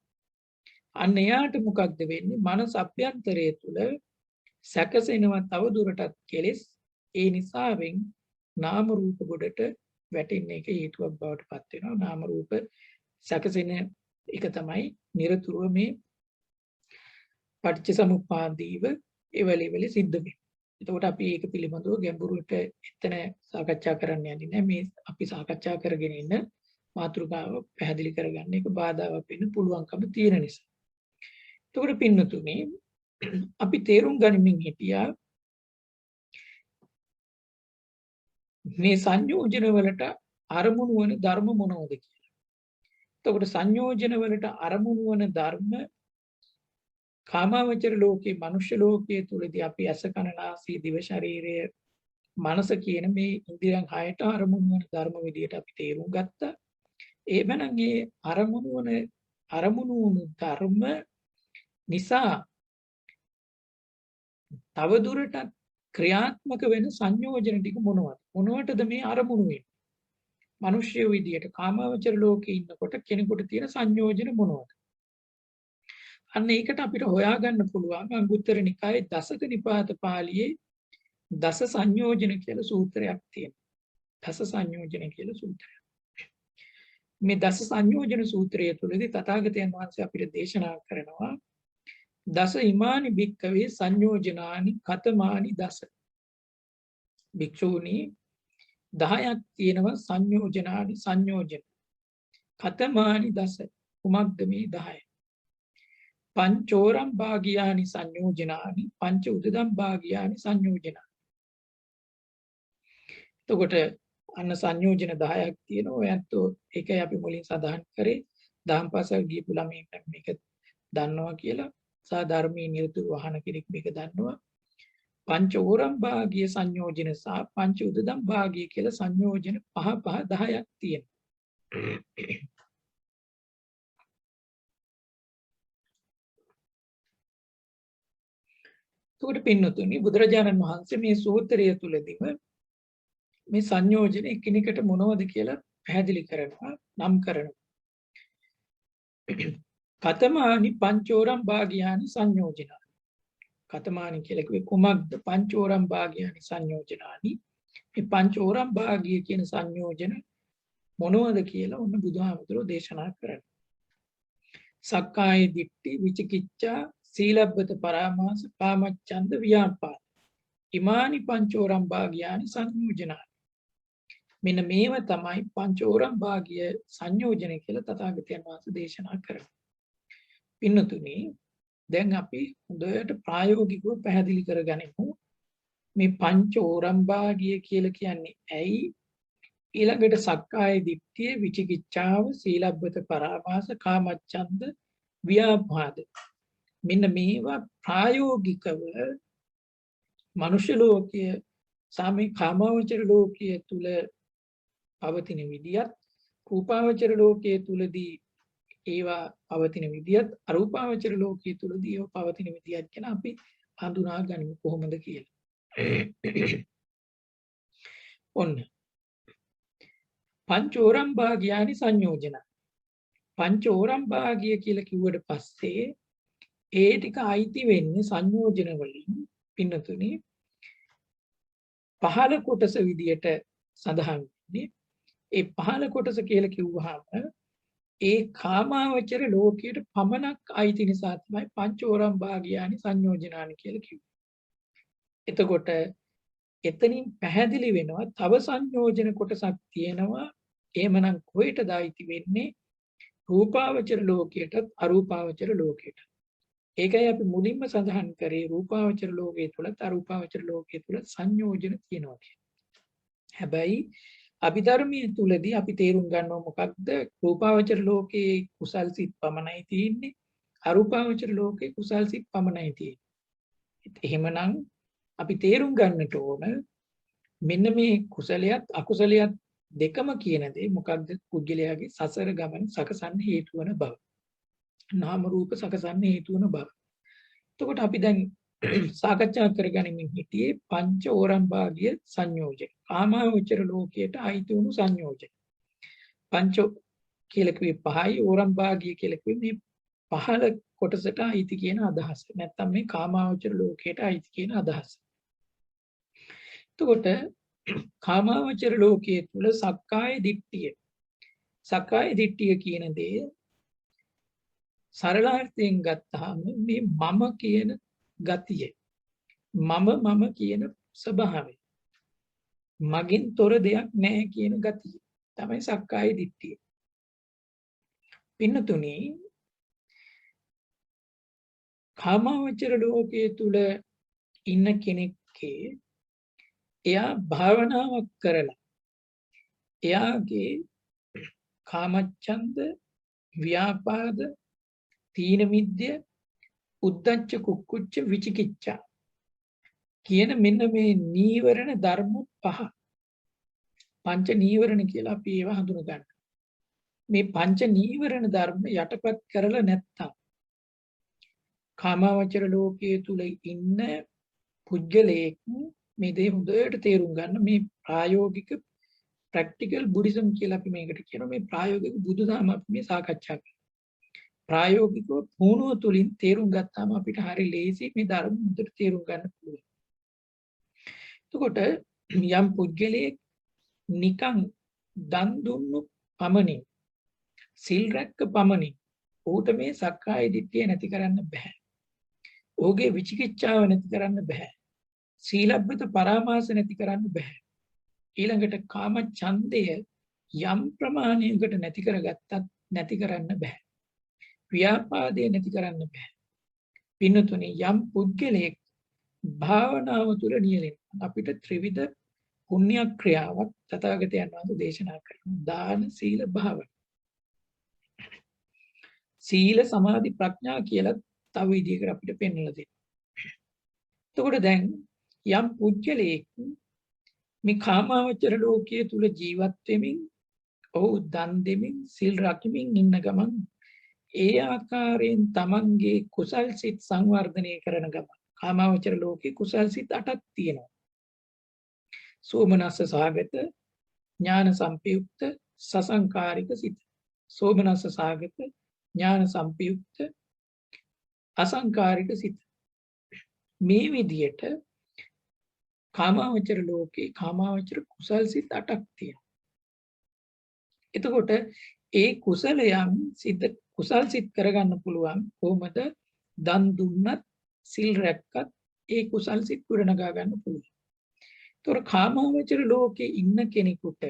අන්න එයාට මොකක්ද වෙන්නේ? මනස අභ්‍යන්තරය තුල සැකසෙනවා තව දුරටත් කෙලෙස්. ඒ නිසාවෙන් නාම රූප ගොඩට වැටෙන එක හේතුවක් බවට පත් වෙනවා. නාම රූප සැකසෙන එක තමයි නිරතුරුව මේ පටිච්චසමුප්පාදීව එවලෙවල සිද්ධ වෙන්නේ. එතකොට අපි ඒක පිළිබඳව ගැඹුරට එතන සාකච්ඡා කරන්න යන්නේ නැහැ. මේ අපි සාකච්ඡා කරගෙන ඉන්න මාතෘකාව පැහැදිලි කරගන්න එක බාධාවක් වෙන්න පුළුවන්කම තියෙන නිසා. එතකොට පින්නතුනේ අපි තේරුම් ගනිමින් හිටියා මේ සංයෝජන වලට අරමුණු වන ධර්ම මොනවද කියලා. එතකොට සංයෝජන වලට අරමුණු වන ධර්ම කාමාවචර ලෝකේ මනුෂ්‍ය ලෝකයේ තුලදී අපි අස කන නාසය දිව ශරීරය මනස කියන මේ ඉන්ද්‍රියන් හයට අරමුණු වන ධර්ම විදියට අපි තේරුම් ගත්තා. එවනම් මේ අරමුණු වුණු ධර්ම නිසා තව දුරටත් ක්‍රියාත්මක වෙන සංයෝජන ටික මොනවද? මොනවටද මේ අරමුණු වෙන්නේ? මිනිස්සු විදියට කාමාවචර ලෝකේ ඉන්නකොට කෙනෙකුට තියෙන සංයෝජන මොනවද? අන්න ඒකට අපිට හොයාගන්න පුළුවන් අංගුත්තර නිකායේ දසක නිපාත පාළියේ දස සංයෝජන කියලා සූත්‍රයක් තියෙනවා. දස සංයෝජන කියලා සූත්‍රයක්. මේ දස සංයෝජන සූත්‍රය තුළදී තථාගතයන් වහන්සේ අපිට දේශනා කරනවා දස ඉමානි භික්කවේ සංයෝජනානි කතමානි දස. භික්ෂූනි 10ක් තියෙනවා සංයෝජනානි සංයෝජන. කතමානි දස. කුමක්ද මේ 10? පංචෝරම් භාගියානි සංයෝජනානි පංච උදදම් භාගියානි සංයෝජනානි. එතකොට අන්න සංයෝජන 10ක් තියෙනවා. ඔයත් ඒකයි අපි මුලින් සඳහන් කරේ දහම්පාසල් ගියපු ළමයෙක් මේක දන්නවා කියලා. සාධර්මී නිරතුරු වහන කෙනෙක් මේක දන්නවා. පංච ඕරම් භාගීය සංයෝජන සහ පංච උදදම් භාගීය කියලා සංයෝජන 10ක් තියෙනවා. එතකොට පින්නතුනි බුදුරජාණන් වහන්සේ මේ සූත්‍රය තුලදීම මේ සංයෝජන එකිනෙකට මොනවද කියලා පැහැදිලි කරනවා නම් කරනවා. කතමානි පංචෝරම් භාග්‍යානි සංයෝජනානි. කතමානි කියලා කිව්වේ කුමක්ද? පංචෝරම් භාග්‍යානි සංයෝජනානි. මේ පංචෝරම් භාග්‍ය කියන සංයෝජන මොනවද කියලා ඔන්න බුදුහාමුදුරෝ දේශනා කරනවා. සක්කාය දිට්ඨි, විචිකිච්ඡා, සීලබ්බත පරාමාස, කාමච්ඡන්ද, ව්‍යාපාද. ඉමානි පංචෝරම් භාග්‍යානි සංයෝජනානි. මෙන්න මේව තමයි පංචෝරම් භාග්‍ය සංයෝජන කියලා තථාගතයන් වහන්සේ දේශනා කරන්නේ. පින්නතුනි, දැන් අපි හොඳට ප්‍රායෝගිකව පැහැදිලි කරගනිමු. මේ පංචෝරම් භාග්‍ය කියලා කියන්නේ ඇයි? ඊළඟට සක්කාය දිට්ඨිය, විචිකිච්ඡාව, සීලබ්බත පරාමාස, කාමච්ඡන්ද, ව්‍යාපාද. මෙන්න මේවා ප්‍රායෝගිකව මනුෂ්‍ය ලෝකයේ සාමේ කාමාවචර ලෝකයේ තුල පවතින විදියත්, රූපාවචර ලෝකයේ තුලදී ඒවා පවතින විදියත්, අරූපාවචර ලෝකයේ තුලදී ඒවා පවතින විදියත් කියන අපි හඳුනා ගනිමු කොහොමද කියලා. ඔන්න පංචෝරම් භාග්‍යානි සංයෝජන. පංචෝරම් භාග්‍ය කියලා කිව්වට පස්සේ ඒ ටික අයිති වෙන්නේ සංයෝජන වලින්. පින්නතුනි, පහළ කොටස විදියට සඳහන් වෙන්නේ. ඒ පහළ කොටස කියලා කිව්වහම ඒ කාමාවචර ලෝකයට පමණක් අයිති නිසා තමයි පංචෝරම් භාග්‍යානි සංයෝජනානි කියලා කිව්වේ. එතකොට එතනින් පැහැදිලි වෙනවා තව සංයෝජන කොටසක් තියෙනවා. එහෙමනම් කොහෙටද අයිති වෙන්නේ? රූපාවචර ලෝකයටත් අරූපාවචර ලෝකයටත්. ඒකයි අපි මුලින්ම සඳහන් කරේ රූපාවචර ලෝකයේ තුලත් අරූපාවචර ලෝකයේ තුල සංයෝජන තියෙනවා කියලා. හැබැයි අභිධර්මයේ තුලදී අපි තේරුම් ගන්නවා මොකක්ද? රූපාවචර ලෝකයේ කුසල් සිත් පමණයි තියෙන්නේ. අරූපාවචර ලෝකයේ කුසල් සිත් පමණයි තියෙන්නේ. එහෙමනම් අපි තේරුම් ගන්නට ඕන මෙන්න මේ කුසලයක් අකුසලයක් දෙකම කියන දේ මොකක්ද? පුද්ගලයාගේ සසර ගමන සකසන්න හේතු වන බව. නාම රූප සකසන්න හේතු වන බව. එතකොට අපි දැන් සාකච්ඡා කරගනිමින් හිටියේ පංච ඕරම් භාග්‍ය සංයෝජන. කාමාවචර ලෝකයට අයිති වුණු සංයෝජන. පංච කියලා කිව්වේ පහයි, ඕරම් භාග්‍ය කියලා කිව්වේ මේ පහළ කොටසට අයිති කියන අදහස. නැත්නම් මේ කාමාවචර ලෝකයට අයිති කියන අදහස. එතකොට කාමාවචර ලෝකයේ තුල සක්කාය දිට්ඨිය කියන දේ සරලාර්ථයෙන් ගත්තාම මේ මම කියන ගතිය, මම කියන ස්වභාවය, මගෙන් තොර දෙයක් නැහැ කියන ගතිය තමයි සක්කාය දිට්ඨිය. පින්නතුනි, කාමාවචර ලෝකයේ තුල ඉන්න කෙනෙක්ගේ එයා භාවනාවක් කරලා එයාගේ කාමච්ඡන්ද, ව්‍යාපාද, තීන මිද්‍ය, උද්ධච්ච කුක්කුච්ච, විචිකිච්ඡා කියන මෙන්න මේ නීවරණ ධර්ම පහ, පංච නීවරණ කියලා අපි ඒවා හඳුන ගන්න. මේ පංච නීවරණ ධර්ම යටපත් කරලා නැත්තම් කාමාවචර ලෝකයේ තුල ඉන්න පුද්ගලයෙක් මේ දේ හොඳට තේරුම් ගන්න. මේ ප්‍රායෝගික ප්‍රැක්ටිකල් බුද්දිසම් කියලා අපි මේකට කියනවා. මේ ප්‍රායෝගික බුදුදහම අපි මේ සාකච්ඡා කරනවා. ප්‍රායෝගිකව පුහුණුව තුළින් තේරුම් ගත්තාම අපිට හරි ලේසි මේ ධර්ම හොඳට තේරුම් ගන්න පුළුවන්. එතකොට යම් පුද්ගලයෙක් නිකන් දන් දුන්නු පමණින්, සිල් රැක්ක පමණින් ඌට මේ සක්කාය දිට්ඨිය නැති කරන්න බෑ. ඔහුගේ විචිකිච්ඡාව නැති කරන්න බෑ. සීලබ්බත පරාමාස නැති කරන්න බෑ. ඊළඟට කාම ඡන්දය යම් ප්‍රමාණයකට නැති කරගත්තත් නැති කරන්න බෑ. ව්‍යාපාදය නැති කරන්න බෑ. පින්නතුනි, යම් පුද්ගලයෙක් භාවනාව තුළ නියැලෙන අපිට ත්‍රිවිධ පුණ්‍ය ක්‍රියාවක් තථාගතයන් වහන්සේ දේශනා කරනවා. දාන, සීල, භාවනා. සීල, සමාධි, ප්‍රඥා කියලා තව විදිහකට අපිට පෙන්වලා දෙනවා. එතකොට දැන් යම් පුද්ගලයෙක් මේ කාමාවචර ලෝකයේ තුල ජීවත් වෙමින්, ඔහු දන් දෙමින්, සිල් රකිමින් ඉන්න ගමන් ඒ ආකාරයෙන් තමන්ගේ කුසල් සිත් සංවර්ධනය කරන ගමන් කාමාවචර ලෝකේ කුසල් සිත් 8ක් තියෙනවා. සෝමනස්ස සාගත ඥාන සම්පයුක්ත සසංකාරික සිත. සෝමනස්ස සාගත ඥාන සම්පයුක්ත අසංකාරික සිත. මේ විදියට කාමාවචර ලෝකේ කාමාවචර කුසල් සිත් 8ක් තියෙනවා. එතකොට ඒ කුසලයන් සිද්ධ කුසල් සිත් කරගන්න පුළුවන් කොහොමද? දන් දුන්නත් සිල් රැක්කත් ඒ කුසල් සිත් ගොඩනගා ගන්න පුළුවන්. ඒතොර කාමාවචර ලෝකේ ඉන්න කෙනෙකුට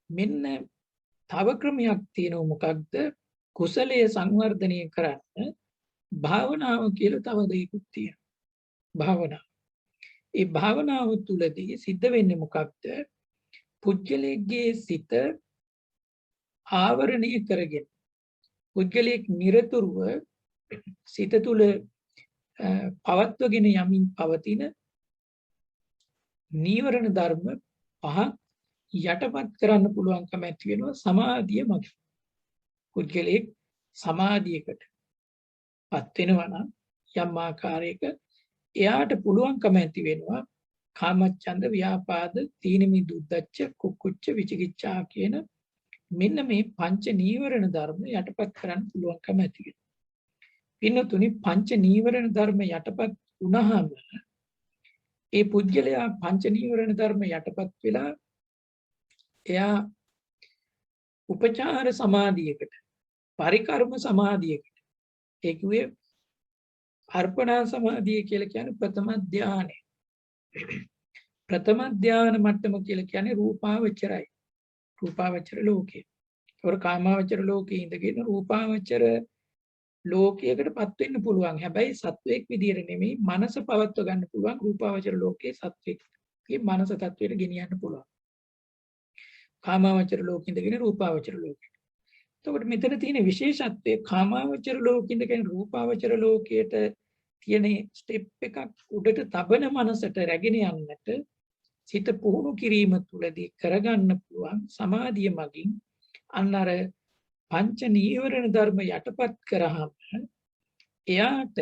මෙන්න තව ක්‍රමයක් තියෙනවා. මොකක්ද? කුසලයේ සංවර්ධනය කරන්න භාවනාව කියලා තව දෙයක් තියෙනවා. භාවනාව. ඒ භාවනාව තුළදී සිද්ධ වෙන්නේ මොකක්ද? පුද්ගලයේ සිත ආවරණය කරගෙන පුද්ගලයෙක් නිරතුරුව සිත තුළ පවත්වගෙන යමින් පවතින නීවරණ ධර්ම පහ යටපත් කරන්න පුළුවන්කම ඇති වෙනවා සමාධිය මගින්. පුද්ගලයෙක් සමාධියකට පත් වෙනවා නම් යම් ආකාරයක එයාට පුළුවන්කම ඇති වෙනවා කාමච්ඡන්ද ව්‍යාපාද තීන මිද්ද උද්ධච්ච කුක්කුච්ච විචිකිච්ඡා කියන මෙන්න මේ පංච නීවරණ ධර්ම යටපත් කරන්න පුළුවන්කම ඇති වෙනවා. පින්නතුනි පංච නීවරණ ධර්ම යටපත් වුණාම ඒ පුද්ගලයා පංච නීවරණ ධර්ම යටපත් වෙලා එයා උපචාර සමාධියකට පරිකර්ම සමාධියකට ඒ කිව්වේ අර්පණා සමාධිය කියලා කියන්නේ ප්‍රථම ධානය. ප්‍රථම ධාන මට්ටම කියලා කියන්නේ රූපාවචරයි. රූපාවචර ලෝකේ. ඒවර කාමාවචර ලෝකේ ඉඳගෙන රූපාවචර ලෝකයකටපත් වෙන්න පුළුවන්. හැබැයි සත්වයක් විදියට නෙමෙයි මනස පවත්ව ගන්න පුළුවන් රූපාවචර ලෝකේ සත්වයේ මනස තත්වයට ගෙනියන්න පුළුවන්. කාමාවචර ලෝකෙ ඉඳගෙන රූපාවචර ලෝකෙට. එතකොට මෙතන තියෙන විශේෂත්වය කාමාවචර ලෝකෙ ඉඳගෙන රූපාවචර ලෝකයට තියෙන ස්ටෙප් එකක් උඩට තබන මනසට රැගෙන යන්නට සිත පුහුණු කිරීම තුළදී කරගන්න පුළුවන් සමාධිය මගින් අන්න අර පංච නීවරණ ධර්ම යටපත් කරාම එයාට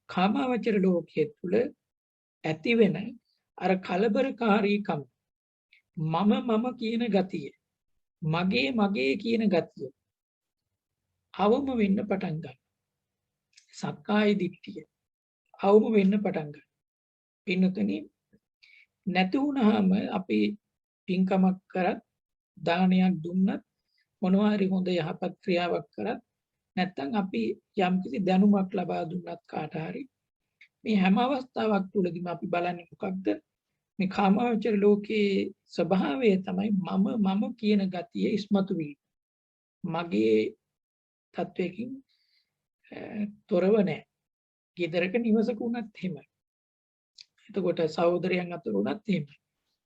කාමාවචර ලෝකයේ තුල ඇතිවෙන අර කලබලකාරීකම මම කියන ගතිය මගේ කියන ගතිය අවම වෙන්න පටන් ගන්නවා. සක්කාය දිට්ඨිය අවම වෙන්න පටන් ගන්නවා. පින්නතුනි නැති වුණාම අපි පින්කමක් කරත් දානයක් දුන්නත් මොනවා හරි හොඳ යහපත් ක්‍රියාවක් කරත් නැත්නම් අපි යම්කිසි දැනුමක් ලබා දුන්නත් කාට හරි මේ හැම අවස්ථාවක් තුලදීම අපි බලන්නේ මොකක්ද? මේ කාමාවචර ලෝකයේ ස්වභාවය තමයි මම කියන ගතිය ඉස්මතු වීම. මගේ තත්වයකින් තොරව නැහැ. ගෙදරක නිවසක උනත් එහෙමයි. එතකොට සහෝදරයන් අතර උනත් එහෙමයි.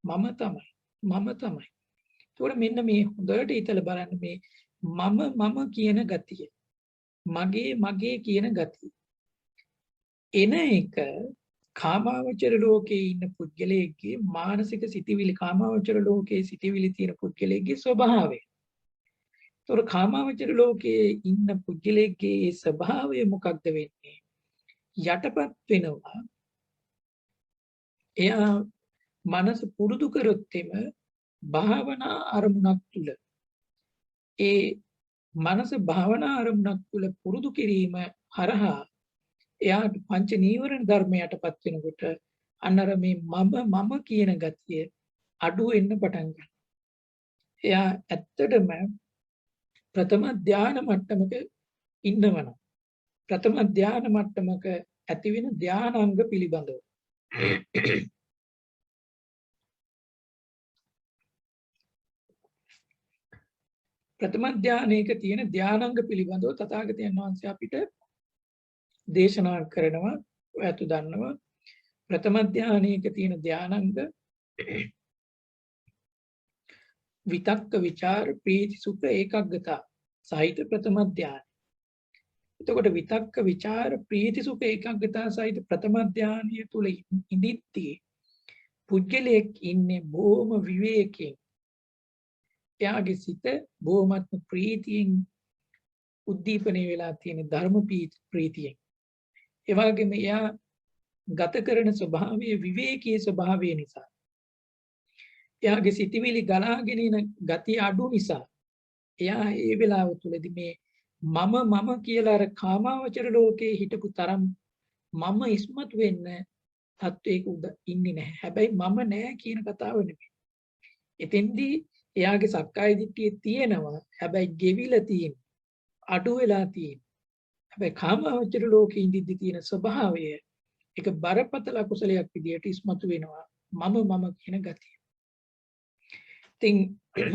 මම තමයි. එතකොට මෙන්න මේ හොඳට හිතලා බලන්න මේ මම කියන ගතිය. මගේ කියන ගතිය. එන එක කාමාවචර ලෝකයේ ඉන්න පුද්ගලයෙක්ගේ මානසික සිතිවිලි කාමාවචර ලෝකයේ සිතිවිලි තියෙන පුද්ගලයෙක්ගේ ස්වභාවය. ඒතොර කාමාවචර ලෝකයේ ඉන්න පුද්ගලයෙක්ගේ ස්වභාවය මොකක්ද වෙන්නේ? යටපත් වෙනවා. එයා මනස පුරුදු කරොත් එම භාවනා අරමුණක් තුල ඒ මනස භාවනා අරමුණක් තුල පුරුදු කිරීම හරහා එයාට පංච නීවරණ ධර්මයටපත් වෙනකොට අන්නර මේ මම කියන ගතිය අඩු වෙන්න පටන් ගන්නවා. එයා ඇත්තටම ප්‍රථම ධාන මට්ටමක ඉන්නවනම් ප්‍රථම ධාන මට්ටමක ඇති වෙන ධානාංග පිළිබඳව ප්‍රථම ධානයක තියෙන ධානාංග පිළිබඳව තථාගතයන් වහන්සේ අපිට දේශනා කරනවා. ඔයත් දන්නවා ප්‍රථම ධානයක තියෙන ධානාංග විතක්ක විචාර ප්‍රීති සුඛ ඒකග්ගතා සහිත ප්‍රථම ධානය. එතකොට විතක්ක විචාර ප්‍රීති සුඛ ඒකග්ගතා සහිත ප්‍රථම ධානය තුල ඉඳිද්දී පුද්ගලයෙක් ඉන්නේ බොහොම විවේකයෙන්. එයාගේ සිත බොහොමත්ම ප්‍රීතියෙන් උද්දීපනය වෙලා තියෙන ධර්ම ප්‍රීතියෙන්. ඒ වගේම එයා ගත කරන ස්වභාවයේ විවේකී ස්වභාවය නිසා එයාගේ සිටිවිලි ගලාගෙන එන ගතිය අඩු නිසා එයා ඒ වෙලාව තුලදී මේ මම කියලා අර කාමාවචර ලෝකේ හිටපු තරම් මම ඉස්මතු වෙන්න තත්වයක ඉන්නේ නැහැ. හැබැයි මම නෑ කියන කතාව නෙමෙයි. එතෙන්දී එයාගේ සක්කාය දිට්ඨිය තියෙනවා. හැබැයි ගෙවිලා තියෙන, අඩු වෙලා තියෙන. හැබැයි කාමාවචර ලෝකේ ඉඳිද්දි තියෙන ස්වභාවය ඒක බරපතල කුසලයක් විදියට ඉස්මතු වෙනවා. මම කියන ගතිය. ඉතින්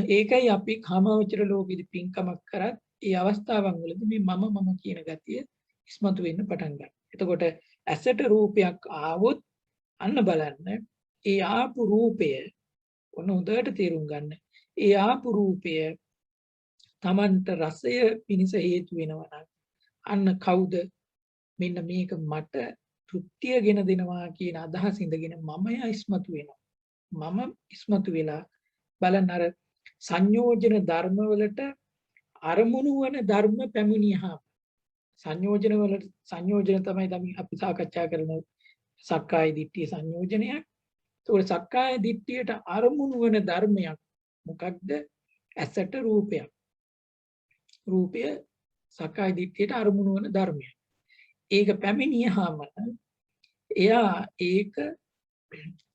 ඒකයි අපි කාමාවචර ලෝකෙදි පින්කමක් කරත් ඒ අවස්ථාවන් වලදී මේ මම කියන ගතිය ඉස්මතු වෙන්න පටන් ගන්නවා. එතකොට ඇසට රූපයක් ආවොත් අන්න බලන්න ඒ ආපු රූපය ඔන්න හොඳට තේරුම් ගන්න. ඒ ආපු රූපය Tamanට රසය පිණිස හේතු වෙනවා නම් අන්න කවුද මෙන්න මේක මට තෘප්තියගෙන දෙනවා කියන අදහස ඉඳගෙන මමය ඉස්මතු වෙනවා. මම ඉස්මතු වෙලා බලන්න අර සංයෝජන ධර්ම වලට අරමුණු වන ධර්ම පැමිණියාම සංයෝජන තමයි අපි සාකච්ඡා කරන සක්කාය දිට්ඨිය සංයෝජනයක්. ඒකට සක්කාය දිට්ඨියට අරමුණු වන ධර්මයක් මොකක්ද? ඇසට රූපයක්. රූපය සක්කාය දිට්ඨියට අරමුණු වන ධර්මයක්. ඒක පැමිණියාම එයා ඒක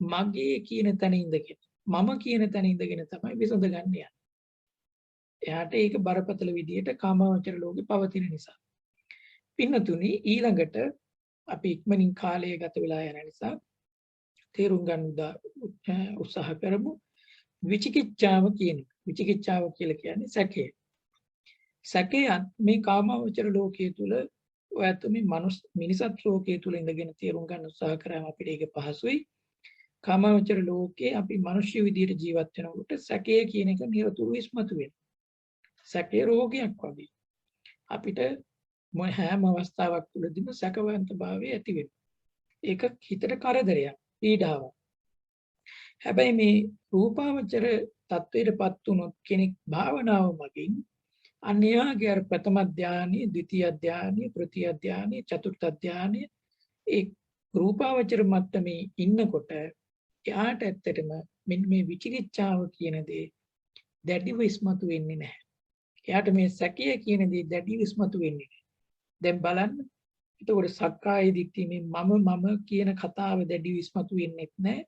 මගේ කියන තැන ඉඳගෙන මම කියන තැන ඉඳගෙන තමයි විසඳ ගන්න යන්නේ. එයාට ඒක බරපතල විදියට කාමාවචර ලෝකේ පවතින නිසා. පින්නතුනි ඊළඟට අපි ඉක්මනින් කාලය ගත වෙලා යන නිසා තේරුම් ගන්න උත්සාහ කරමු. විචිකිච්ඡාව කියන එක. විචිකිච්ඡාව කියලා කියන්නේ සැකය. සැකයත් මේ කාමාවචර ලෝකයේ තුල ඔයත් මේ මිනිසත් ලෝකයේ තුල ඉඳගෙන තේරුම් ගන්න උත්සාහ කරාම අපිට ඒක පහසුයි. කාමාවචර ලෝකේ අපි මිනිස්සු විදියට ජීවත් වෙනකොට සැකය කියන එක නිරතුරුව ඉස්මතු වෙනවා. සැකේ රෝගයක් වගේ. අපිට හැම අවස්ථාවක් තුළදීම සැකවන්ත භාවය ඇති වෙනවා. ඒක හිතට කරදරයක්, පීඩාවක්. හැබැයි මේ රූපාවචර තත්වයටපත් වුණොත් කෙනෙක් භාවනාව මගින් අන්‍යයාගේ අර ප්‍රථම ධානය, ද්විතීය ධානය, තෘතීය ධානය, චතුර්ථ ධානය ඒ රූපාවචර මට්ටමේ ඉන්නකොට එයාට ඇත්තටම මෙන්න මේ විචිකිච්ඡාව කියන දේ දැඩිව ඉස්මතු වෙන්නේ නැහැ. එයාට මේ සැකය කියන දේ දැඩිව ඉස්මතු වෙන්නේ නැහැ. දැන් බලන්න. එතකොට සක්කාය දිට්ඨිය මේ මම කියන කතාව දැඩිව ඉස්මතු වෙන්නේ නැහැ.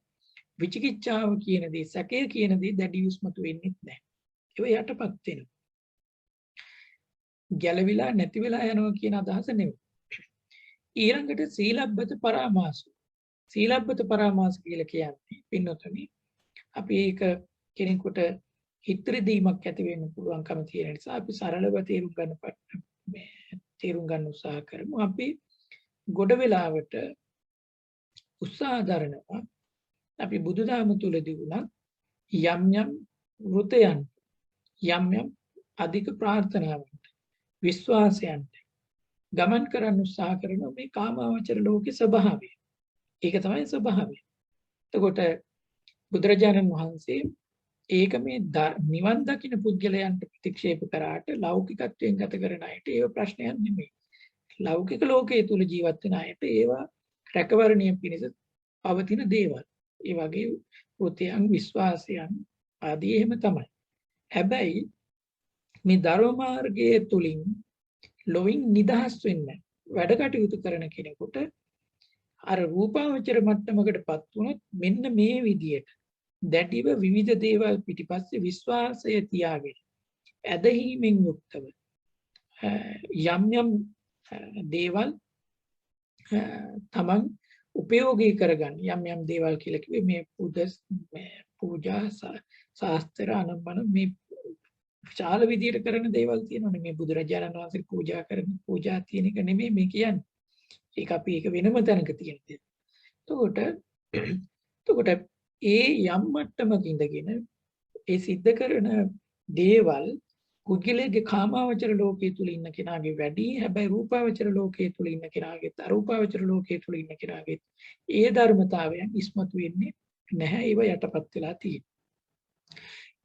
විචිකිච්ඡාව කියන දේ, සැකය කියන දේ දැඩිව ඉස්මතු වෙන්නේ නැහැ. ඒව යටපත් වෙනවා. ගැලවිලා නැති වෙලා යනවා කියන අදහස නෙමෙයි. ඊළඟට සීලබ්බත පරාමාස. සීලබ්බත පරාමාස කියලා කියන්නේ පින්නතුනි අපි ඒක කෙනෙකුට හිතරිදීමක් ඇති වෙන්න පුළුවන්කම තියෙන නිසා අපි සරලව තේරුම් ගන්න උත්සාහ කරමු. අපි ගොඩ වෙලාවට උත්සාහ දරනවා අපි බුදුදහම තුලදී වුණත් යම් වෘතයන් යම් අධික ප්‍රාර්ථනාවන්ට විශ්වාසයන්ට ගමන් කරන්න උත්සාහ කරන මේ කාමාවචර ලෝකේ ස්වභාවය. ඒක තමයි ස්වභාවය. එතකොට බුදුරජාණන් වහන්සේ ඒක මේ නිවන් දකින්න පුද්ගලයන්ට ප්‍රතික්ෂේප කරාට ලෞකිකත්වයෙන් ගත කරන අයට ඒව ප්‍රශ්නයක් නෙමෙයි. ලෞකික ලෝකයේ තුල ජීවත් වෙන අයට ඒවා රැකවරණය පිණිස පවතින දේවල්. ඒ වගේ වෘතයන් විශ්වාසයන් ආදී එහෙම තමයි. හැබැයි මේ ධර්ම මාර්ගයේ තුලින් ලොවින් නිදහස් වෙන්න වැඩ කටයුතු කරන කෙනෙකුට අර රූපාවචර මට්ටමකටපත් වුණොත් මෙන්න මේ විදියට දැඩිව විවිධ දේවල් පිටිපස්සේ විශ්වාසය තියාගෙන ඇදහිීමෙන් යුක්තව යම් දේවල් තමන් උපයෝගී කරගන්න යම් දේවල් කියලා කිව්වේ මේ පූජා ශාස්ත්‍ර අනම්මන මේ විශාල විදියට කරන දේවල් තියෙනවනේ මේ බුදුරජාණන් වහන්සේ පූජා කරන පූජා තියෙන එක නෙමෙයි මේ කියන්නේ. ඒක අපි ඒක වෙනම තැනක තියෙන දෙයක්. එතකොට ඒ යම් මට්ටමක ඉඳගෙන ඒ සිද්ධ කරන දේවල් කුජලයේ කාමාවචර ලෝකයේ තුල ඉන්න කෙනාගේ වැඩි හැබැයි රූපාවචර ලෝකයේ තුල ඉන්න කෙනාගේ අරූපාවචර ලෝකයේ තුල ඉන්න කෙනාගේ ඒ ධර්මතාවයන් ඉස්මතු වෙන්නේ නැහැ. ඒව යටපත් වෙලා තියෙනවා.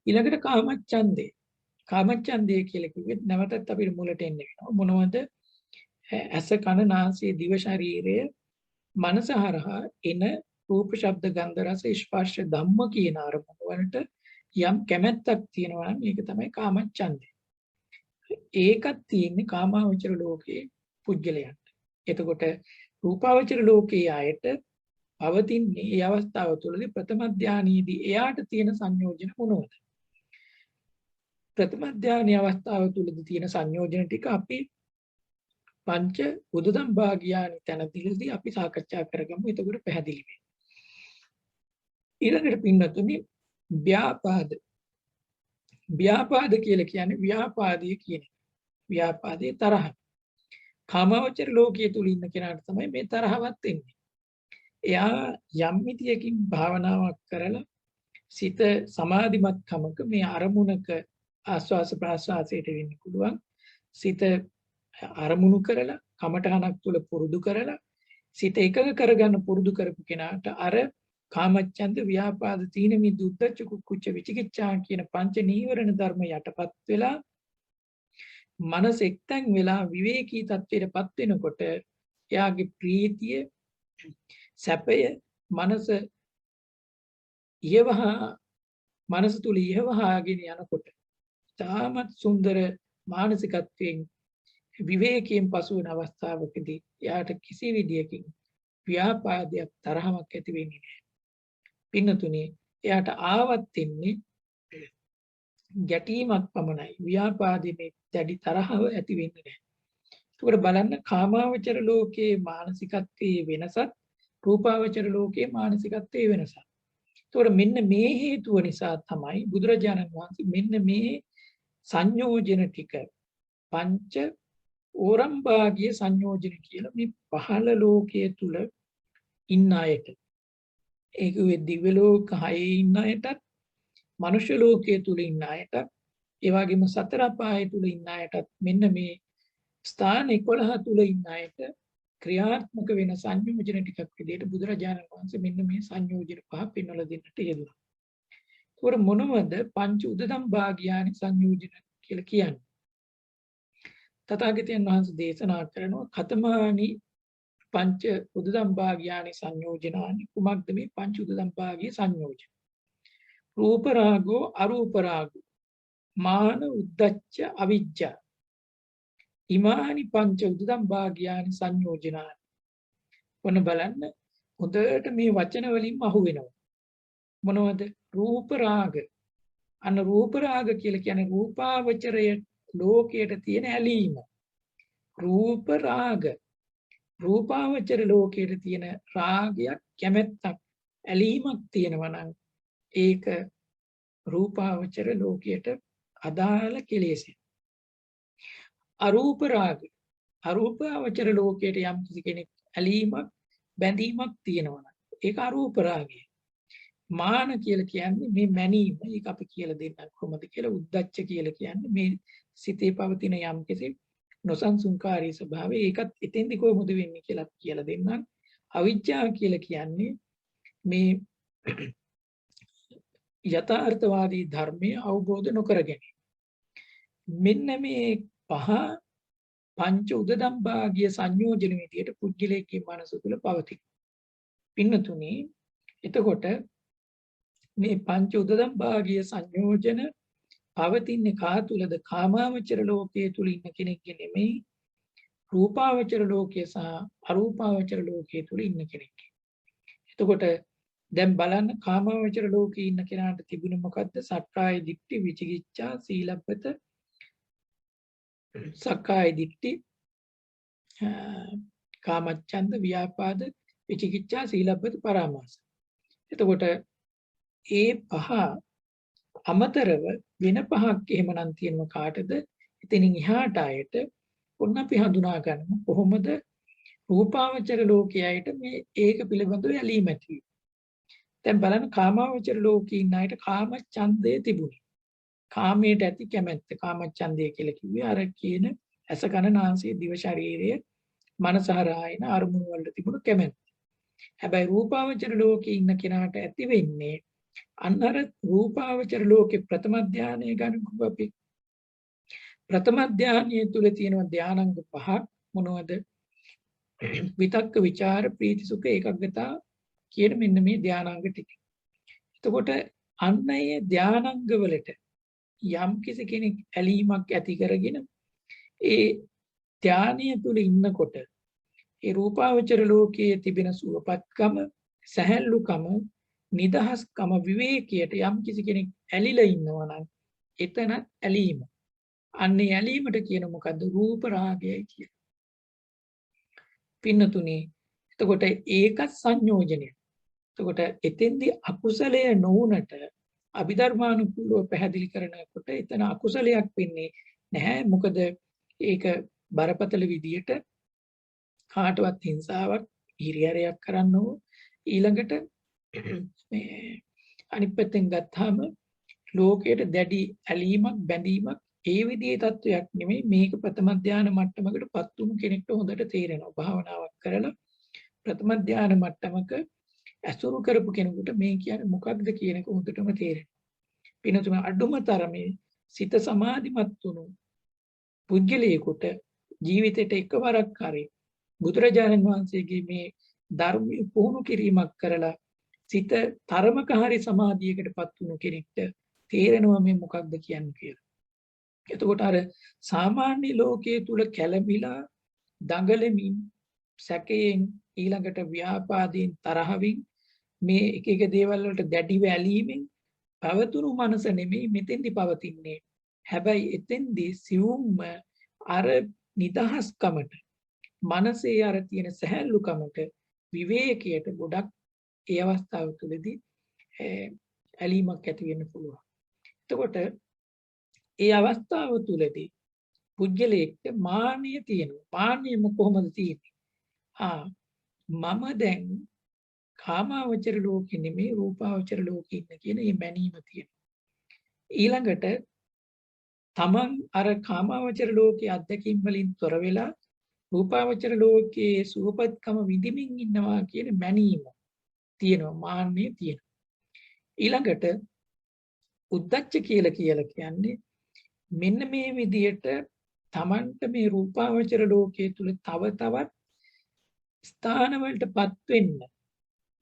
ඊළඟට කාමච්ඡන්දේ. කාමච්ඡන්දේ කියලා කිව්වෙත් නැවතත් අපිට මුලට එන්න වෙනවා. මොනවද? ඇස කන නාසය දිව ශරීරය මනස හරහා එන රූප ශබ්ද ගන්ධ රස ස්පර්ශ ධම්ම කියන අරමුණු වලට යම් කැමැත්තක් තියෙනවා නම් ඒක තමයි කාමච්ඡන්දය. ඒකත් තියෙන්නේ කාමාවචර ලෝකයේ පුජ්‍යලයන්ට. එතකොට රූපාවචර ලෝකයේ ආයත පවතින්නේ ඒ අවස්ථාව තුළදී ප්‍රථම ධානයේදී එයාට තියෙන සංයෝජන මොනවද? ප්‍රථම ධානයේ අවස්ථාව තුළදී තියෙන සංයෝජන ටික අපි පංච උදදම් භාග්‍යානි තැනදීදී අපි සාකච්ඡා කරගමු. එතකොට පැහැදිලි වෙයි. ඊළඟට පින්නතුනි ව්‍යාපාද. ව්‍යාපාද කියලා කියන්නේ ව්‍යාපාදයේ කියන එක. ව්‍යාපාදයේ තරහ. කාමාවචර ලෝකයේ තුල ඉන්න කෙනාට තමයි මේ තරහවත් එන්නේ. එයා යම් මිතියකින් භාවනාවක් කරලා සිත සමාධිමත් කමක මේ අරමුණක ආස්වාස ප්‍රාස්වාසයට වෙන්න පුළුවන්. සිත අරමුණු කරලා කමඨහනක් තුල පුරුදු කරලා සිත එකඟ කරගන්න පුරුදු කරපු කෙනාට අර කාමච්ඡන්ද ව්‍යාපාද තීන මිද්ද උද්ධච්ච කුක්කුච්ච විචිකිච්ඡා කියන පංච නීවරණ ධර්ම යටපත් වෙලා මනස එක්තැන් වෙලා විවේකී තත්ත්වයටපත් වෙනකොට එයාගේ ප්‍රීතිය සැපය මනස මනස තුල ඉහවහාගෙන යනකොට තාමත් සුන්දර මානසිකත්වයෙන් විවේකයෙන් පසු වෙන අවස්ථාවකදී එයාට කිසි විදියකින් ව්‍යාපාදයක් තරහමක් ඇති වෙන්නේ නැහැ. පින්නතුනේ එයාට ආවත් ඉන්නේ ගැටීමක් පමණයි. ව්‍යාපාදයේ දැඩි තරහව ඇති වෙන්නේ නැහැ. ඒකට බලන්න කාමාවචර ලෝකයේ මානසිකත්වයේ වෙනසත් රූපාවචර ලෝකයේ මානසිකත්වයේ වෙනසත්. ඒකට මෙන්න මේ හේතුව නිසා තමයි බුදුරජාණන් වහන්සේ මෙන්න මේ සංයෝජන ටික පංච ඕරම්භාගිය සංයෝජන කියලා මේ පහළ ලෝකයේ තුල ඉන්න අයට ඒක දිව්‍ය ලෝක 6 ඉන්න අයටත් මනුෂ්‍ය ලෝකයේ තුල ඉන්න අයටත් ඒ වගේම සතර අපාය තුල ඉන්න අයටත් මෙන්න මේ ස්ථාන 11 තුල ඉන්න අයට ක්‍රියාත්මක වෙන සංයෝජන ටිකක් විදිහට බුදුරජාණන් වහන්සේ මෙන්න මේ සංයෝජන පහ පෙන්වලා දෙන්නට යෙදුණා. ඒකට මොනවද පංච උදදම් භාග්‍යානි සංයෝජන කියලා කියන්නේ? තථාගතයන් වහන්සේ දේශනා කරනවා කතමානි පංච උදදම් භාග්‍යානි සංයෝජනානි. කුමක්ද මේ පංච උදදම් භාග්‍ය සංයෝජන? රූප රාගෝ අරූප රාගෝ මාන උද්දච්ච අවිජ්ජා ඉමානි පංච උදදම් භාග්‍යානි සංයෝජනානි. ඔන්න බලන්න හොඳට මේ වචන වලින්ම අහු වෙනවා. මොනවද? රූප රාග. අන්න රූප රාග කියලා කියන්නේ රූපාවචරයේ ලෝකයට තියෙන ඇලීම. රූප රාග. රූපාවචර ලෝකයට තියෙන රාගයක් කැමැත්තක් ඇලීමක් තියෙනවා නම් ඒක රූපාවචර ලෝකයට අදාළ කෙලෙසයි. අරූප රාග. අරූපාවචර ලෝකයට යම් කිසි කෙනෙක් ඇලීමක් බැඳීමක් තියෙනවා නම් ඒක අරූප රාගය. මාන කියලා කියන්නේ මේ මැනීම. ඒක අපි කියලා දෙන්න කොහොමද කියලා උද්දච්ච කියලා කියන්නේ මේ සිතේ පවතින යම් කිසි නොසන්සුන්කාරී ස්වභාවය. ඒකත් එතෙන්දි කොහොමද වෙන්නේ කියලා කියලා දෙන්නම්. අවිජ්ජා කියලා කියන්නේ මේ යථාර්ථවාදී ධර්මයේ අවබෝධ නොකර ගැනීම. මෙන්න මේ පහ පංච උදදම් භාග්‍ය සංයෝජන විදියට පුද්ගලයේ මනස තුළ පවතින. පින්නතුනි එතකොට මේ පංච උදදම් භාග්‍ය සංයෝජන පවතින්නේ කා තුලද? කාමාවචර ලෝකයේ තුල ඉන්න කෙනෙක්ගේ නෙමෙයි, රූපාවචර ලෝකයේ සහ අරූපාවචර ලෝකයේ තුල ඉන්න කෙනෙක්ගේ. එතකොට දැන් බලන්න කාමාවචර ලෝකයේ ඉන්න කෙනාට තිබුණේ මොකද්ද? සක්කාය දිට්ඨි, විචිකිච්ඡා, සීලබ්බත, සක්කාය දිට්ඨි, කාමච්ඡන්ද, ව්‍යාපාද, විචිකිච්ඡා, සීලබ්බත, පරාමාස. එතකොට ඒ පහ අමතරව වෙන පහක් එහෙමනම් තියෙනවා කාටද? එතනින් එහාට ආයත ඔන්න අපි හඳුනා ගන්න කොහොමද රූපාවචර ලෝකයේට මේ ඒක පිළිබඳව ඇලීම ඇති වෙන්නේ. දැන් බලන්න කාමාවචර ලෝකයේ ඉන්න අයට කාම ඡන්දය තිබුණේ. කාමයට ඇති කැමැත්ත කාමච්ඡන්දය කියලා කිව්වේ අර කියන ඇස කන නාසය දිව ශරීරය මනස හරහායන අරමුණු වලට තිබුණු කැමැත්ත. හැබැයි රූපාවචර ලෝකයේ ඉන්න කෙනාට ඇති වෙන්නේ අන්නර රූපාවචර ලෝකේ ප්‍රථම ධානය ගන්නකො අපි. ප්‍රථම ධානයේ තුල තියෙන ධානාංග පහක් මොනවද? විතක්ක ਵਿਚාර ප්‍රීති සුඛ ඒකග්ගතා කියන මෙන්න මේ ධානාංග ටික. එතකොට අන්න ඒ ධානාංග වලට යම් කිසි කෙනෙක් ඇලීමක් ඇති කරගෙන ඒ ධානය තුල ඉන්නකොට ඒ රූපාවචර ලෝකයේ තිබෙන සුවපත්කම, සැහැල්ලුකම, නිදහස්කම, විවේකයට යම් කිසි කෙනෙක් ඇලිලා ඉන්නවා නම් එතන ඇලීම. අන්නේ ඇලීමට කියන මොකද්ද? රූප රාගයයි කියන. පින්නතුනේ එතකොට ඒක සංයෝජනය. එතකොට එතෙන්දී අකුසලය නොවුනට අභිධර්මානුකූලව පැහැදිලි කරනකොට එතන අකුසලයක් වෙන්නේ නැහැ. මොකද ඒක බරපතල විදියට කාටවත් හිංසාවක් හිරිහැරයක් කරන්න ඕ ඊළඟට මේ අනිත් පැත්තෙන් ගත්තාම ලෝකයට දැඩි ඇලීමක් බැඳීමක් ඒ විදිහේ තත්වයක් නෙමෙයි. මේක ප්‍රථම ධානය මට්ටමකට පත් වුණු කෙනෙක්ට හොඳට තේරෙනවා. භාවනාවක් කරලා ප්‍රථම ධානය මට්ටමක ඇසුරු කරපු කෙනෙකුට මේ කියන්නේ මොකක්ද කියන එක හොඳටම තේරෙනවා. පිනතුම අඩුම තරමේ සිත සමාධිමත් වුණු පුද්ගලයෙකුට ජීවිතේට එකවරක් හරි බුදුරජාණන් වහන්සේගේ මේ ධර්මයේ පුහුණු කිරීමක් කරලා සිත තරමක හරි සමාධියකටපත් වුණු කෙනෙක්ට තේරෙනවා මේ මොකක්ද කියන්නේ කියලා. එතකොට අර සාමාන්‍ය ලෝකයේ තුල කැළඹිලා දඟලමින් සැකයෙන් ඊළඟට ව්‍යාපාදයෙන් තරහවින් මේ එක එක දේවල් වලට දැඩිව ඇලීමෙන් පවතුණු මනස නෙමෙයි මෙතෙන්දි පවතින්නේ. හැබැයි එතෙන්දී සිවුම්ම අර නිදහස්කමට මනසේ අර තියෙන සැහැල්ලුකමට විවේකයට ගොඩක් ඒ අවස්ථාව තුළදී ඇලීමක් ඇති වෙන්න පුළුවන්. එතකොට ඒ අවස්ථාව තුළදී පුද්ගලයෙක්ට මාන්නය තියෙනවා. මාන්නය කොහොමද තියෙන්නේ? මම දැන් කාමාවචර ලෝකෙ නෙමෙයි රූපාවචර ලෝකෙ ඉන්න කියන මේ මැනීම තියෙනවා. ඊළඟට තමන් අර කාමාවචර ලෝකයේ අත්දැකීම් වලින් තොර වෙලා රූපාවචර ලෝකයේ සුවපත්කම විඳින්මින් ඉන්නවා කියන මැනීම තියෙනවා. මාන්නය තියෙනවා. ඊළඟට උද්දච්ච කියලා කියන්නේ මෙන්න මේ විදියට තමන්ට මේ රූපාවචර ලෝකයේ තුල තව තවත් ස්ථාන වලටපත් වෙන්න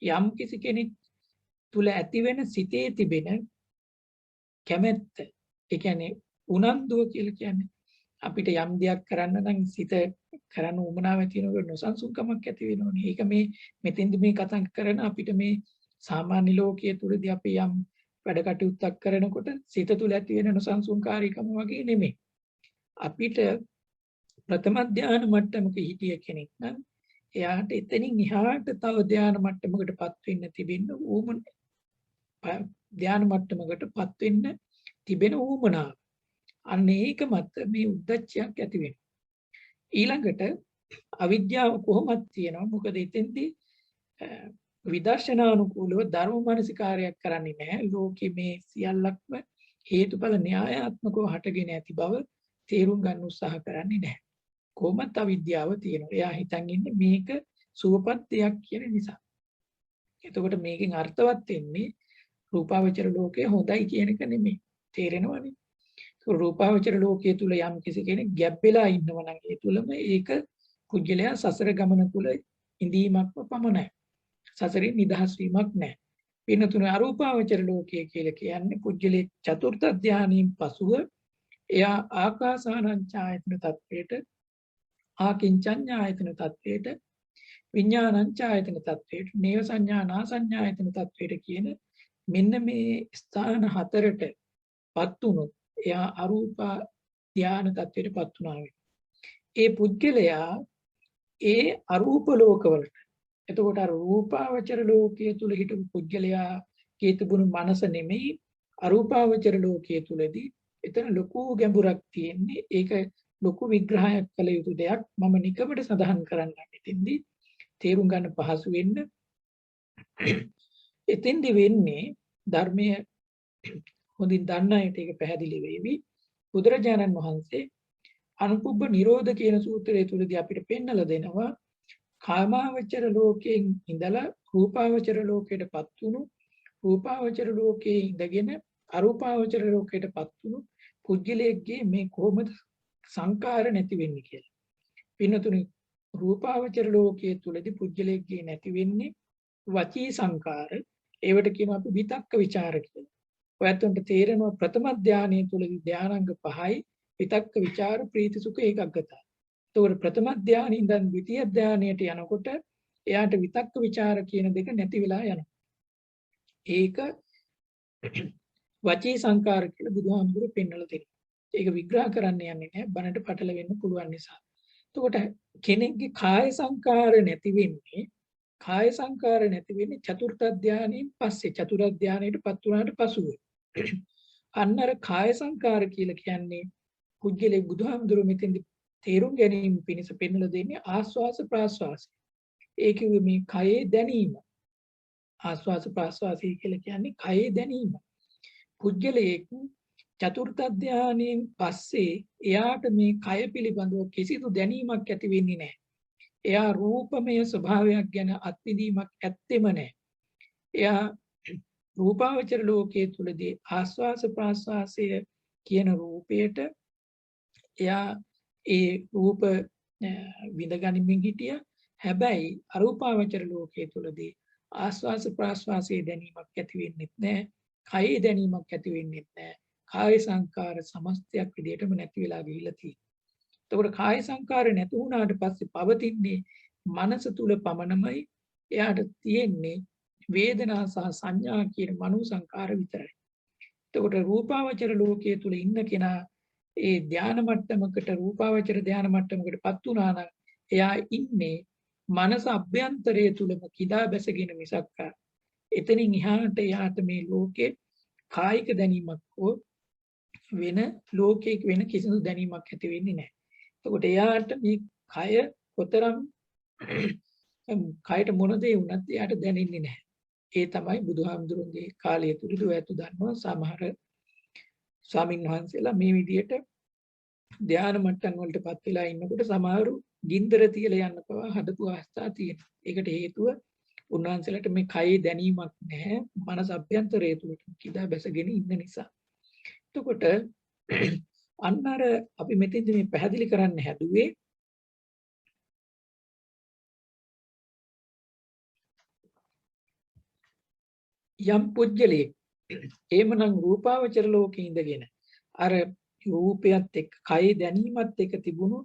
යම් කිසි කෙනෙක් තුල ඇති වෙන සිතේ තිබෙන කැමැත්ත, ඒ කියන්නේ උනන්දුව කියලා කියන්නේ අපිට යම් දෙයක් කරන්න නම් සිත කරන්න උමනාව තියෙනකොට නොසන්සුන්කමක් ඇති වෙනෝනේ. ඒක මේ මෙතෙන්දි මේ කතා කරන අපිට මේ සාමාන්‍ය ලෝකයේ තුලදී අපි යම් වැඩ කටයුත්තක් කරනකොට සිත තුල ඇති වෙන නොසන්සුන්කාරීකම වගේ නෙමෙයි. අපිට ප්‍රථම ධානය මට්ටමක හිටිය කෙනෙක් නම් එයාට එතනින් එහාට තව ධානය මට්ටමකටපත් වෙන්න තිබෙන ඌමන ධානය මට්ටමකටපත් වෙන්න තිබෙන ඌමනාව. අන්න ඒක මත මේ උද්දච්චයක් ඇති වෙනවා. ඊළඟට අවිද්‍යාව කොහොමද තියෙනවා? මොකද එතෙන්දී විදර්ශනානුකූලව ධර්ම මානසිකාරයක් කරන්නේ නැහැ. ලෝකෙ මේ සියල්ලක්ම හේතුඵල න්‍යායාත්මකව හටගෙන ඇති බව තේරුම් ගන්න උත්සාහ කරන්නේ නැහැ. කොහොමද අවිද්‍යාව තියෙනවා? එයා හිතන් ඉන්නේ මේක සුවපත් දෙයක් කියන නිසා. එතකොට මේකෙන් අර්ථවත් වෙන්නේ රූපාවචර ලෝකය හොඳයි කියන එක නෙමෙයි. තේරෙනවනේ? රූපාවචර ලෝකයේ තුල යම් කිසි කෙනෙක් ගැබ්බෙලා ඉන්නවා නම් ඒ තුලම ඒක පුජ්‍යලයා සසර ගමන තුල ඉඳීමක්ම පමණයි. සසරින් නිදහස් වීමක් නැහැ. වෙන තුන අරූපාවචර ලෝකයේ කියලා කියන්නේ පුජ්‍යලේ චතුර්ථ ධානයෙන් පසුව එයා ආකාසානංචායතන තත්වයට, ආකින්චඤ්ඤායතන තත්වයට, විඥානංචායතන තත්වයට, නේව සංඥානා සංඥායතන තත්වයට කියන මෙන්න මේ ස්ථාන හතරටපත් වුණොත් එයා අරූප ධාන තත්වයටපත් වුණා. ඒ පුද්ගලයා ඒ අරූප ලෝකවලට, එතකොට අර රූපාවචර ලෝකයේ තුල හිටපු පුද්ගලයා කේතුබුණු මනස නෙමෙයි අරූපාවචර ලෝකයේ තුලදී එතන ලොකු ගැඹුරක් තියෙන්නේ. ඒක ලොකු විග්‍රහයක් කළ යුතු දෙයක්. මම නිකමට සඳහන් කරන්න ඉතින්දී තේරුම් ගන්න පහසු වෙන්න. එතෙන්දි වෙන්නේ ධර්මයේ හොඳින් දන්න අයට ඒක පැහැදිලි වෙවි. බුදුරජාණන් වහන්සේ අනුපුබ්බ නිරෝධ කියන සූත්‍රය තුලදී අපිට පෙන්නලා දෙනවා කාමාවචර ලෝකයෙන් ඉඳලා රූපාවචර ලෝකයටපත් වුණු, රූපාවචර ලෝකයේ ඉඳගෙන අරූපාවචර ලෝකයටපත් වුණු පුද්ගලයෙක්ගේ මේ කොහොමද සංකාර නැති වෙන්නේ කියලා. පින්නතුනි රූපාවචර ලෝකයේ තුලදී පුජ්‍යලයේ නැති වෙන්නේ වචී සංකාර. ඒවට කියනවා අපි විතක්ක ਵਿਚාර කියලා. ඔයත්න්ට තේරෙනවා ප්‍රථම ධානයේ තුලදී ධානාංග 5යි විතක්ක ਵਿਚාර ප්‍රීති සුඛ ඒකග්ගතා. ඒතකොට ප්‍රථම ධානයේ ඉඳන් ද්විතීය ධානයට යනකොට එයාට විතක්ක ਵਿਚාර කියන දෙක නැති වෙලා යනවා. ඒක වචී සංකාර කියලා බුදුහාමුදුරුවෝ පෙන්වලා තියෙනවා. ඒක විග්‍රහ කරන්න යන්නේ නැහැ. බණට පටල වෙන්න පුළුවන් නිසා. එතකොට කෙනෙක්ගේ කාය සංකාර නැති වෙන්නේ චතුර්ථ ධානයෙන් පස්සේ චතුරාර්ය ධානයටපත් වුණාට පසුව. අන්න අර කාය සංකාර කියලා කියන්නේ පුජ්‍යලේ බුදුහාමුදුරුවෝ මෙතෙන්දි තේරුම් ගැනීම පිණිස පෙන්වලා දෙන්නේ ආස්වාස ප්‍රාස්වාස. ඒ කිව්වේ මේ කයේ දැනීම. ආස්වාස ප්‍රාස්වාසය කියලා කියන්නේ කයේ දැනීම. පුජ්‍යලයේ චතුර්ථ ධානයෙන් පස්සේ එයාට මේ කය පිළිබඳව කිසිදු දැනීමක් ඇති වෙන්නේ නැහැ. එයා රූපමය ස්වභාවයක් ගැන අත්විඳීමක් ඇත්තෙම නැහැ. එයා රූපාවචර ලෝකයේ තුලදී ආස්වාස ප්‍රාස්වාසය කියන රූපයට එයා ඒ රූප විඳගනිමින් හිටිය. හැබැයි අරූපාවචර ලෝකයේ තුලදී ආස්වාස ප්‍රාස්වාසයේ දැනීමක් ඇති වෙන්නේ නැහැ. කයේ දැනීමක් ඇති වෙන්නේ නැහැ. කාය සංකාර සමස්තයක් විදිහටම නැති වෙලා ගිහිල්ලා තියෙනවා. එතකොට කාය සංකාර නැති වුණාට පස්සේ පවතින්නේ මනස තුල පමණමයි. එයාට තියෙන්නේ වේදනා සහ සංඥා කියන මනෝ සංකාර විතරයි. එතකොට රූපාවචර ලෝකයේ තුල ඉන්න කෙනා ඒ ධානා මට්ටමකට රූපාවචර ධානා මට්ටමකටපත් වුණා නම් එයා ඉන්නේ මනස අභ්‍යන්තරයේ තුලම කිදා බැසගෙන මිසක් එතනින් එහාට එයාට මේ ලෝකේ කායික දැනීමක් හෝ වෙන ලෝකයක වෙන කිසිදු දැනීමක් ඇති වෙන්නේ නැහැ. එතකොට එයාට මේ කය කොතරම් කයට මොන දේ වුණත් එයාට දැනෙන්නේ නැහැ. ඒ තමයි බුදුහාමුදුරන්ගේ කාලය තුලදී ඔයත් දන්නවා සමහර ස්වාමීන් වහන්සේලා මේ විදිහට ධානා මට්ටම් වලටපත් වෙලා ඉන්නකොට සමහරු ගින්දර තියලා යන්න පවා හදපු අවස්ථා තියෙනවා. ඒකට හේතුව උන්වහන්සේලාට මේ කයේ දැනීමක් නැහැ. මනස අභ්‍යන්තරයේ තුලට කිදා බැසගෙන ඉන්න නිසා. එතකොට අන්න අර අපි මෙතෙන්දි මේ පැහැදිලි කරන්න හැදුවේ යම් පුජ්‍යලේ එහෙමනම් රූපාවචර ලෝකේ ඉඳගෙන අර රූපයත් එක්ක කය දැනීමත් එක්ක තිබුණු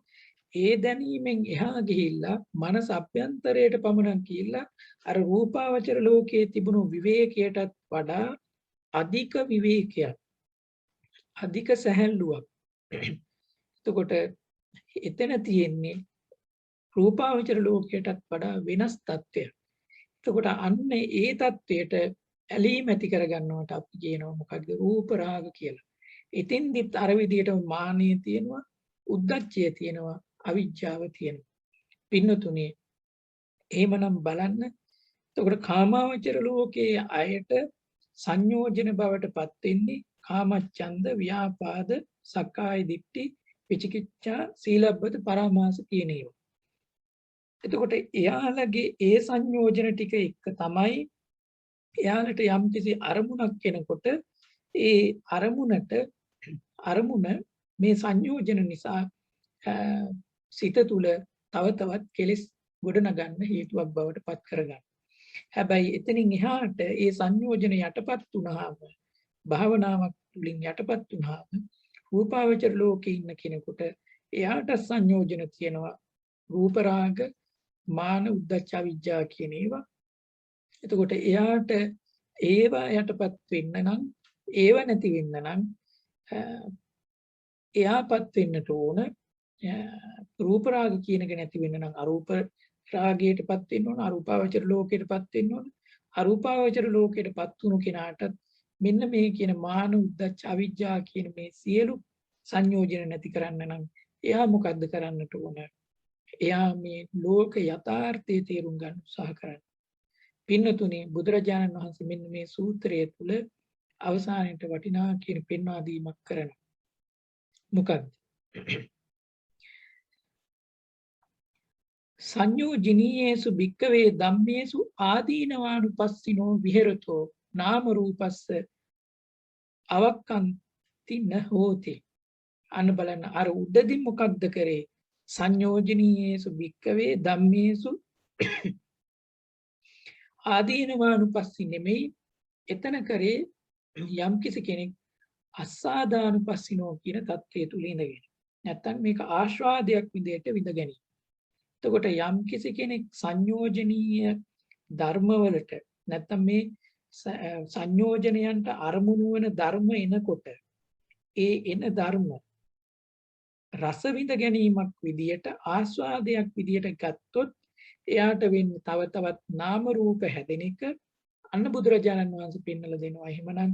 ඒ දැනීමෙන් එහා ගිහිල්ලා මනස අභ්‍යන්තරයට පමණක් ගිහිල්ලා අර රූපාවචර ලෝකයේ තිබුණු විවේකයටත් වඩා අධික විවේකයක් අධික සැහැල්ලුවක්. එතකොට එතන තියෙන්නේ රූපාවචර ලෝකයටත් වඩා වෙනස් තත්ත්වයක්. එතකොට අන්න ඒ තත්ත්වයට ඇලීම ඇති කරගන්නවට අපි කියනවා මොකක්ද රූප රාග කියලා. ඉතින්දිත් අර විදිහටම මානිය තියෙනවා, උද්ධච්චය තියෙනවා, අවිජ්ජාව තියෙනවා. පින්නතුනේ එහෙමනම් බලන්න. එතකොට කාමාවචර ලෝකයේ අයට සංයෝජන බවටපත් වෙන්නේ කාමච්ඡන්ද, ව්‍යාපාද, සක්කාය දිට්ඨි, විචිකිච්ඡා, සීලබ්බත පරාමාස කියන ඒවා. එතකොට එයාලගේ ඒ සංයෝජන ටික එක තමයි එයාලට යම්කිසි අරමුණක් එනකොට ඒ අරමුණ මේ සංයෝජන නිසා සිත තුළ තව තවත් කෙලෙස් ගොඩනගන්න හේතුවක් බවට පත් කරගන්න. හැබැයි එතනින් එහාට ඒ සංයෝජන යටපත් වුණාම භාවනාවක් තුළින් යටපත් වුණාම රූපාවචර ලෝකේ ඉන්න කෙනෙකුට එයාට සංයෝජන තියෙනවා රූප රාග මාන උද්ධච්ච විජ්ජා කියන ඒවා. එතකොට එයාට ඒවා යටපත් වෙන්න නම් ඒව නැති වෙන්න නම් එයාපත් වෙන්නට ඕන රූප රාග කියන එක නැති වෙන්න නම් අරූප රාගයටපත් වෙන්න ඕන, අරූපාවචර ලෝකයටපත් වෙන්න ඕන. අරූපාවචර ලෝකයටපත් වුණු කෙනාට මෙන්න මේ කියන මාන උද්ධච්ච අවිජ්ජා කියන මේ සියලු සංයෝජන නැති කරන්න නම් එයා මොකද්ද කරන්නට ඕන? එයා මේ ලෝක යථාර්ථය තේරුම් ගන්න උත්සාහ කරන්න. පින්නතුනේ බුදුරජාණන් වහන්සේ මෙන්න මේ සූත්‍රය තුල අවසානයේ වටිනා කියන පෙන්වා දීමක් කරනවා. මොකක්ද? සංයෝජනීයේසු භික්කවේ ධම්මේසු ආදීනවානුපස්සිනෝ විහෙරතෝ නාම රූපස්ස අවක්ඛන්ති න හෝති. අන්න බලන්න අර උඩදී මොකක්ද කරේ? සංයෝජනීයේසු භික්කවේ ධම්මේසු ආදීනවානුපස්සී නෙමෙයි එතන කරේ යම් කිසි කෙනෙක් අස්සාදානුපස්සිනෝ කියන தත්ත්වය තුල ඉඳගෙන. නැත්තම් මේක ආස්වාදයක් විදිහට විඳ ගැනීම. එතකොට යම් කිසි කෙනෙක් සංයෝජනීය ධර්මවලට නැත්තම් මේ සංයෝජනයන්ට අරමුණු වන ධර්ම එනකොට ඒ එන ධර්ම රස විඳ ගැනීමක් විදියට ආස්වාදයක් විදියට ගත්තොත් එයාට වෙන්නේ තව තවත් නාම රූප හැදෙන එක. අන්න බුදුරජාණන් වහන්සේ පෙන්වලා දෙනවා. එහෙමනම්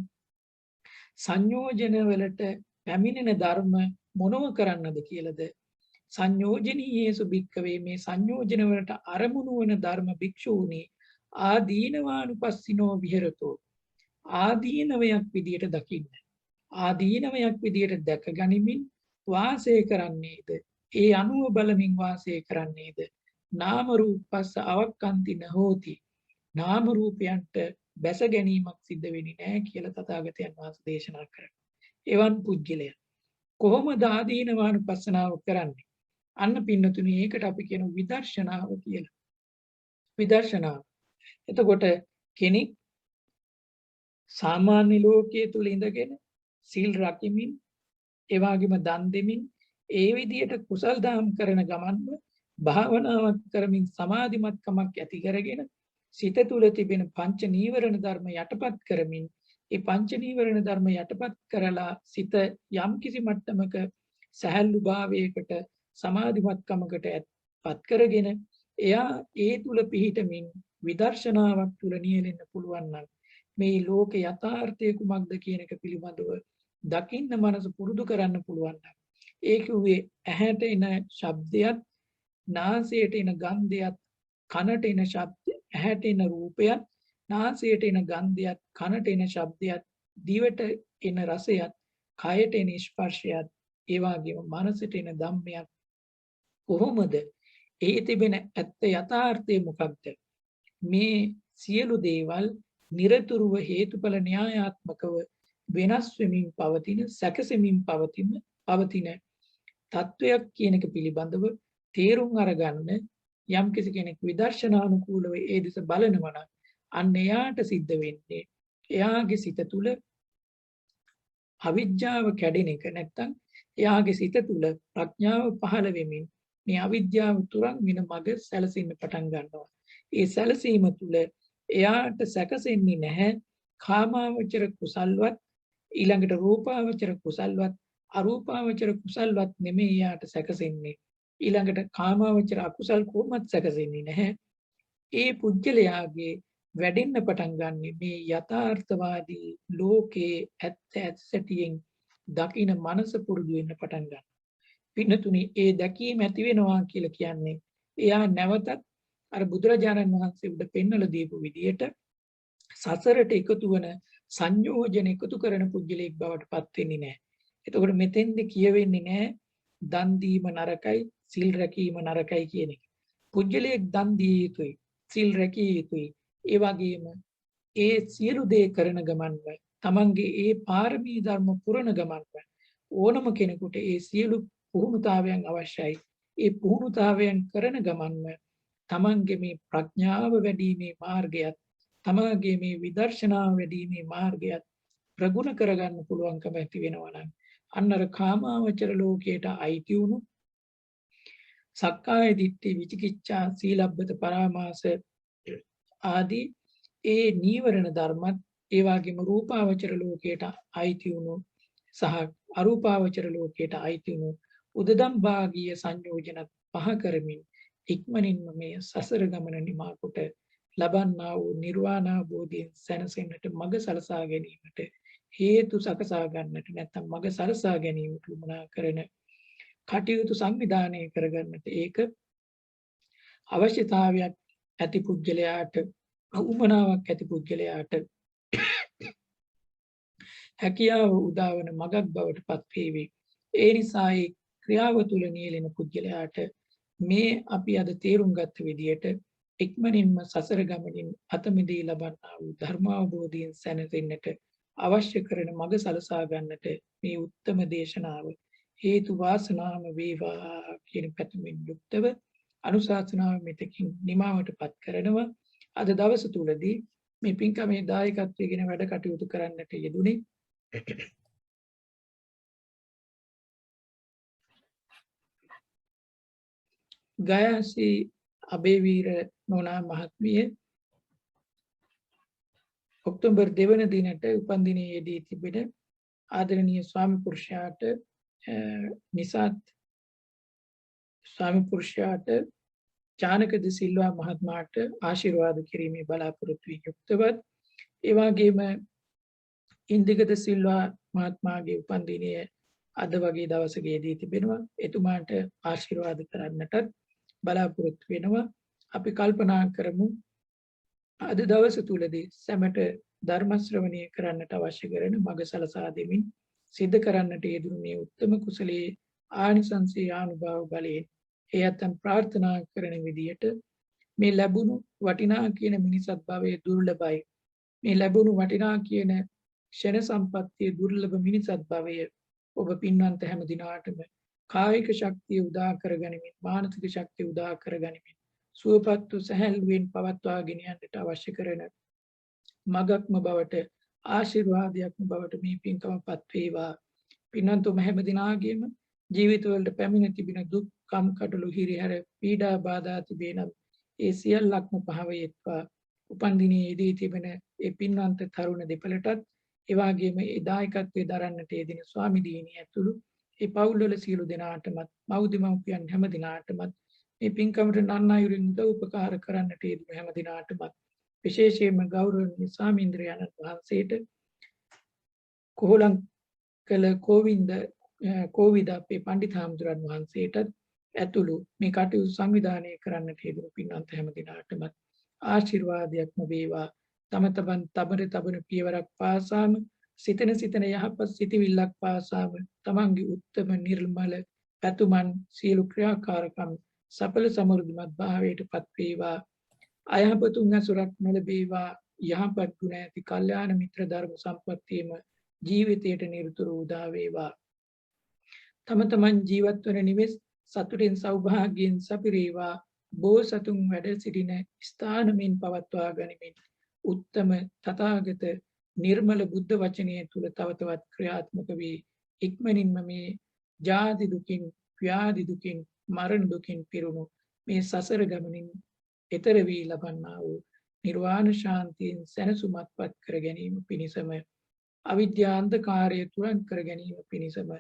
සංයෝජන වලට පැමිණෙන ධර්ම මොනව කරන්නද කියලාද? සංයෝජනීයේසු භික්කවේ මේ සංයෝජන වලට අරමුණු වන ධර්ම භික්ෂූනි ආදීනවානුපස්සිනෝ විහෙරතෝ. ආදීනවයක් විදියට දකින්න. ආදීනවයක් විදියට දැක ගනිමින් වාසය කරන්නේද? ඒ අනුව බලමින් වාසය කරන්නේද? නාම රූපස්ස අවක්칸ති නහෝති. නාම රූපයන්ට බැස ගැනීමක් සිද්ධ වෙන්නේ නැහැ කියලා තථාගතයන් වහන්සේ දේශනා කරනවා. එවන් පුජ්‍යලය කොහොමද ආදීනවානුපස්සනාව කරන්නේ? අන්න පින්නතුනි ඒකට අපි කියන විදර්ශනාව කියලා. විදර්ශනාව. එතකොට කෙනෙක් සාමාන්‍ය ලෝකයේ තුල ඉඳගෙන සීල් රකිමින් ඒ වගේම දන් දෙමින් ඒ විදිහට කුසල් දාම් කරන ගමන්ම භාවනාවක් කරමින් සමාධිමත්කමක් ඇති කරගෙන සිත තුළ තිබෙන පංච නීවරණ ධර්ම යටපත් කරමින් ඒ පංච නීවරණ ධර්ම යටපත් කරලා සිත යම් කිසි මට්ටමක සහැල්ලු භාවයකට සමාධිමත්කමකට පත් කරගෙන එයා ඒ තුල පිහිටමින් විදර්ශනාවක් තුල නියැලෙන්න පුළුවන් නම් මේ ලෝක යථාර්ථය කුමක්ද කියන එක පිළිබඳව දකින්න මනස පුරුදු කරන්න පුළුවන් නම් ඒ කිව්වේ ඇහැට එන ශබ්දයක් නාසයට එන ගන්ධයත් කනට එන ශබ්දය ඇහැට එන රූපයත් නාසයට එන ගන්ධයත් කනට එන ශබ්දයත් දිවට එන රසයත් කයට එන ස්පර්ශයත් ඒ වගේම මනසට එන ධම්මයක් කොහොමද ඒ තිබෙන ඇත්ත යථාර්ථය මොකක්ද මේ සියලු දේවල් නිරතුරුව හේතුඵල න්‍යායාත්මකව වෙනස් වෙමින් පවතින සැකසෙමින් පවතින තත්වයක් කියන එක පිළිබඳව තේරුම් අරගන්න යම් කිසි කෙනෙක් විදර්ශනානුකූලව ඒ දෙස බලනවා නම් අන්න එයාට සිද්ධ වෙන්නේ එයාගේ සිත තුළ අවිජ්ජාව කැඩෙන එක. නැත්තම් එයාගේ සිත තුළ ප්‍රඥාව පහළ වෙමින් මේ අවිද්‍යාව තුරන් වෙන මඟ සැලසෙන්න පටන් ගන්නවා. ඒ සැලසීම තුළ එයාට සැකසෙන්නේ නැහැ කාමාවචර කුසල්වත් ඊළඟට රූපාවචර කුසල්වත් අරූපාවචර කුසල්වත් නෙමෙයි එයාට සැකසෙන්නේ. ඊළඟට කාමාවචර අකුසල් කොහොමත් සැකසෙන්නේ නැහැ. ඒ පුජ්‍යලයාගේ වැඩෙන්න පටන් ගන්න මේ යථාර්ථවාදී ලෝකේ ඇත්ත සැටියෙන් දකින මනස පුරුදු වෙන්න පටන් ගන්නවා. පින්නතුනි ඒ දැකීම ඇති වෙනවා කියලා කියන්නේ එයා නැවතත් අර බුදුරජාණන් වහන්සේ උඩ පෙන්වලා දීපු විදියට සසරට එකතු වන සංයෝජන එකතු කරන පුජ්‍යලෙක් බවට පත් වෙන්නේ නැහැ. එතකොට මෙතෙන්ද කියවෙන්නේ නැහැ දන් දීම නරකයි සිල් රැකීම නරකයි කියන එක. පුජ්‍යලෙක් දන් දිය යුතුයි සිල් රැකිය යුතුයි. ඒ වගේම ඒ සියලු දේ කරන ගමන්ව තමන්ගේ ඒ පාරමී ධර්ම පුරන ගමන්ව ඕනම කෙනෙකුට ඒ සියලු පුහුණුතාවයන් අවශ්‍යයි. ඒ පුහුණුතාවයන් කරන ගමන්ව තමන්ගේ මේ ප්‍රඥාව වැඩිීමේ මාර්ගයත් තමන්ගේ මේ විදර්ශනාව වැඩිීමේ මාර්ගයත් ප්‍රගුණ කරගන්න පුළුවන්කම ඇති වෙනවා නම් අන්නර කාමාවචර ලෝකයට අයිති වුණු සක්කාය දිට්ඨි විචිකිච්ඡා සීලබ්බත පරාමාස ආදී ඒ නීවරණ ධර්මත් ඒ වගේම රූපාවචර ලෝකයට අයිති වුණු සහ අරූපාවචර ලෝකයට අයිති වුණු උදදම් භාගීය සංයෝජන පහ කරමින් ඉක්මනින්ම මේ සසර ගමන නිමා කොට ලබන්නා වූ නිර්වාණ අවබෝධයෙන් සැනසෙන්නට මඟ සලසා ගැනීමට හේතු සකසා ගන්නට නැත්නම් මඟ සලසා ගැනීමට උවමනා කරන කටයුතු සංවිධානය කරගන්නට ඒක අවශ්‍යතාවයක් ඇති පුජ්‍යලයාට උවමනාවක් ඇති පුජ්‍යලයාට හැකියාව උදාවන මගක් බවට පත් වේවි. ඒ නිසා ඒ ක්‍රියාව තුළ නියැලෙන පුජ්‍යලයාට මේ අපි අද තේරුම් ගත්ත විදියට ඉක්මනින්ම සසර ගමනින් අත මිදී ලබන්නා වූ ධර්මාවබෝධයෙන් සැනසෙන්නට අවශ්‍ය කරන මඟ සලසා ගන්නට මේ උත්තම දේශනාව හේතු වාසනාම වේවා කියන පැතුමින් යුක්තව අනුශාසනාව මෙතකින් නිමාවටපත් කරනවා. අද දවස තුලදී මේ පින්කමේ දායකත්වයෙන් වැඩ කටයුතු කරන්නට යෙදුනේ ගයාසී අබේවීර නෝනා මහත්මිය ඔක්තෝබර් 2 වන දිනට උපන් දිනයේ යෙදී තිබෙන ආදරණීය ස්වාමි පුරුෂයාට නිසත් ස්වාමි පුරුෂයාට ජානක ද සිල්වා මහත්මයාට ආශිර්වාද කිරීමේ බලාපොරොත්තු වී යුක්තවත් ඒ වගේම ඉන්දික ද සිල්වා මහත්මයාගේ උපන් දිනය අද වගේ දවසකදී තිබෙනවා. එතුමාට ආශිර්වාද කරන්නටත් බලාපොරොත්තු වෙනවා. අපි කල්පනා කරමු අද දවස තුලදී සැමට ධර්ම ශ්‍රවණය කරන්නට අවශ්‍ය කරන මඟ සලසා දෙමින් සිද්ධ කරන්නට යෙදුණු මේ උත්තම කුසලයේ ආනිසංසී ආනුභාව බලයෙන් එයත්න් ප්‍රාර්ථනා කරන විදියට මේ ලැබුණු වටිනා කියන මිනිසත් භවයේ දුර්ලභයි. මේ ලැබුණු වටිනා කියන ක්ෂණ සම්පත්තියේ දුර්ලභ මිනිසත් භවය ඔබ පින්වන්ත හැම දිනාටම කායික ශක්තිය උදා කරගනිමින් මානසික ශක්තිය උදා කරගනිමින් සුවපත් වූ සැහැල්ලුවෙන් පවත්වාගෙන යන්නට අවශ්‍ය කරන මගක්ම බවට ආශිර්වාදයක්ම බවට මේ පින්කමපත් වේවා. පින්වන්තුම හැම දිනාගේම ජීවිතවලට පැමිණ තිබෙන දුක් කම්කටොළු හිරිහැර පීඩා බාධා තිබේ නම් ඒ සියල්ලක්ම පහවෙත්වා. උපන් දිනයේදී තිබෙන ඒ පින්වන්ත තරුණ දෙපළටත් ඒ වගේම ඒ දායකත්වයේ දරන්නට යෙදෙන ස්වාමි දිනිය ඇතුළු ඒ පවුල්වල සියලු දෙනාටමත් මව්දෙමව්පියන් හැම දිනාටමත් මේ පින්කමට නන්නායුරින් උදව් උපකාර කරන්නට යෙදුණු හැම දිනාටමත් විශේෂයෙන්ම ගෞරවනීය ස්වාමීන්ද්‍රයන්න් වහන්සේට කොහොලං කළ කෝවිද අපේ පණ්ඩිත හාමුදුරන් වහන්සේටත් ඇතුළු මේ කටයුතු සංවිධානය කරන්නට යෙදුණු පින්වන්ත හැම දිනාටමත් ආශිර්වාදයක්ම වේවා. තම තබන පියවරක් පාසාම සිතන යහපත් සිතිවිල්ලක් පාසාම තමන්ගේ උත්තම නිර්මල පැතුමන් සියලු ක්‍රියාකාරකම් සඵල සමෘද්ධිමත් භාවයට පත් වේවා. අයහපතුන් ඇසුරක් නොලැබේවා. යහපත් ගුණ ඇති කල්යාණ මිත්‍ර ධර්ම සම්පත්තියම ජීවිතයට නිරතුරු උදා වේවා. තම තමන් ජීවත් වන නිවෙස් සතුටින් සෞභාග්‍යයෙන් සපිරේවා. බෝසතුන් වැඩ සිටින ස්ථානමින් පවත්වා ගනිමින් උත්තම තථාගත නිර්මල බුද්ධ වචනය තුල තව තවත් ක්‍රියාත්මක වී ඉක්මනින්ම මේ ජාති දුකින් ව්‍යාධි දුකින් මරණ දුකින් පිරුණු මේ සසර ගමනින් එතර වී ලබන්නා වූ නිර්වාණ ශාන්තියෙන් සැනසුමත්පත් කර ගැනීම පිණිසම අවිද්‍යා අන්ධකාරය තුරන් කර ගැනීම පිණිසම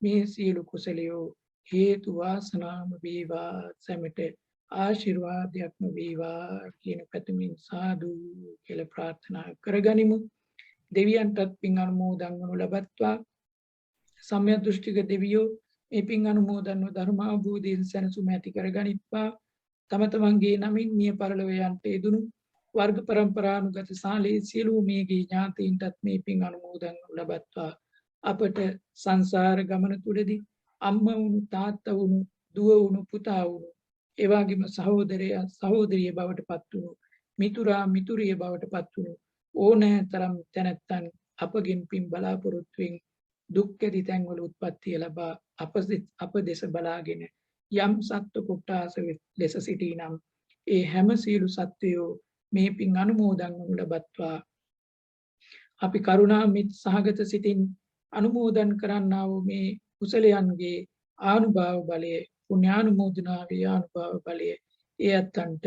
මේ සියලු කුසලයෝ හේතු වාසනාම වේවා. සැමට ආශිර්වාදයක්ම වේවා කියන පැතුමින් සාදු කියලා ප්‍රාර්ථනා කරගනිමු. දෙවියන්ටත් පින් අනුමෝදන් වනු ලබත්වා. සම්‍යක් දෘෂ්ටික දෙවියෝ මේ පින් අනුමෝදන්ව ධර්මාභූතයෙන් සැනසුම ඇති කරගනිත්වා. තම තමන්ගේ නමින් මිය පරලොව යන්ට යෙදුණු වර්ග පරම්පරානුගත සාලේ සියලු මේගේ ඥාතීන්ටත් මේ පින් අනුමෝදන් වනු ලබත්වා. අපට සංසාර ගමන තුලදී අම්මා වුණු තාත්තා වුණු දුව වුණු පුතා වුණු ඒ වගේම සහෝදරයා සහෝදරිය බවට පත් වුණු මිතුරා මිතුරිය බවට පත් වුණු ඕනෑතරම් තැනැත්තන් අපගෙන් පින් බලාපොරොත්තුවෙන් දුක් ඇති තැන්වල උත්පත්තිය ලබා අප දෙස බලාගෙන යම් සත්ව කොට්ටාස ලෙස සිටිනම් ඒ හැම සියලු සත්වයෝ මේ පින් අනුමෝදන් වනු ලබත්වා. අපි කරුණා මිත් සහගත සිතින් අනුමෝදන් කරන්නා වූ මේ කුසලයන්ගේ ආනුභාව බලය පුණ්‍යානුමෝදනාවේ ආනුභාව බලය ඒ අත්තන්ට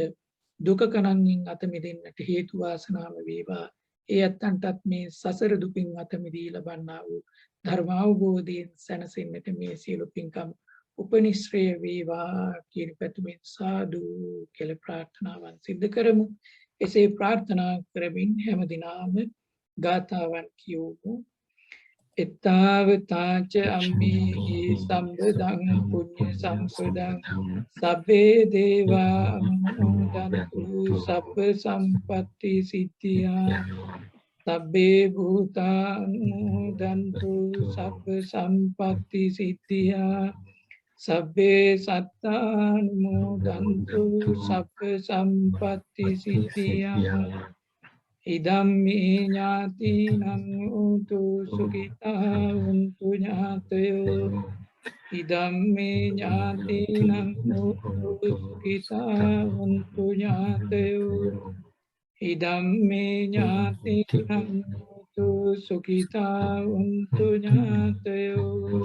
දුක කණන්ින් අත මිදෙන්නට හේතු වාසනාම වේවා. ඒ අත්තන්ටත් මේ සසර දුකින් අත මිදී ලබන්නා වූ ධර්ම අවබෝධයෙන් සැනසෙන්නට මේ සියලු පින්කම් උපනිශ්‍රේ වේවා කියන පැතුමින් සාදු කියලා ප්‍රාර්ථනාවන් සිදු කරමු. එසේ ප්‍රාර්ථනා කරමින් හැම දිනම ගාථාවන් කියවමු. එත්තාවතාච අම්මේ සම්බදං පුඤ්ඤ සම්පදං සබ්බේ දේවා අනුමෝදන්තු සබ්බ සම්පatti සිද්ධියා සබ්බේ භූතා අනුමෝදන්තු සබ්බ සම්පatti සිද්ධියා සබ්බේ සත්තා අනුමෝදන්තු සබ්බ සම්පatti සිද්ධියා ඉදම්මේ ඥාතිනං උතු සුඛිතා උන්තු ඥාතයෝ ඉදම්මේ ඥාතීනං හෝතු සුඛිතා වന്തു ඥාතයෝ ඉදම්මේ ඥාතීනං හෝතු සුඛිතා වന്തു ඥාතයෝ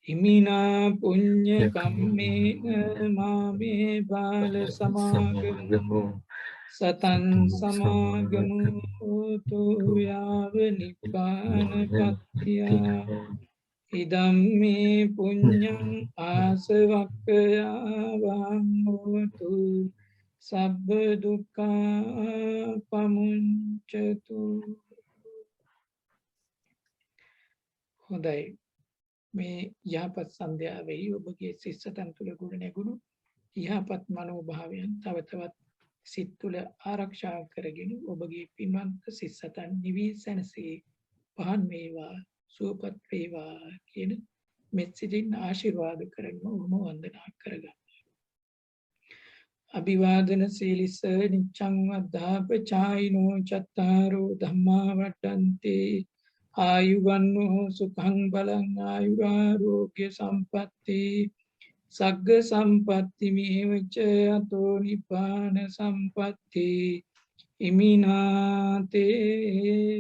ඉමිනා පුඤ්ඤ කම්මේන මාමේ බාල සමාගමු සතං සමාගමු හෝතු යාව නිපානපත්තියා ඉදම්මේ පුඤ්ඤං ආසවක්ඛයාවං හෝතු සබ්බ දුක්ඛා පමුඤ්චතු. හොඳයි, මේ යහපත් සන්ධ්‍යාවෙහි ඔබගේ සිත් සතන් තුළ ගොඩ නැගුණු යහපත් මනෝභාවයන් තව තවත් සිත් තුළ ආරක්ෂා කරගෙන ඔබගේ පින්වන්ත සිත් සතන් නිවී සැනසී පහන් වේවා සුවපත් වේවා කියන මෙත් සිතින් ආශිර්වාද කරගෙන ඔබම වන්දනා කරගන්න. අභිවාදන සීලිස නිච්ඡං වද්ධාපචායිනෝ චත්තාරෝ ධම්මා වඩ්ඩන්ති ආයුවන්නෝ සුඛං බලං ආයුරාෝග්‍ය සම්පatti සග්ග සම්පatti මේවච අතෝ නිපාන සම්පatti ඉමිනාතේ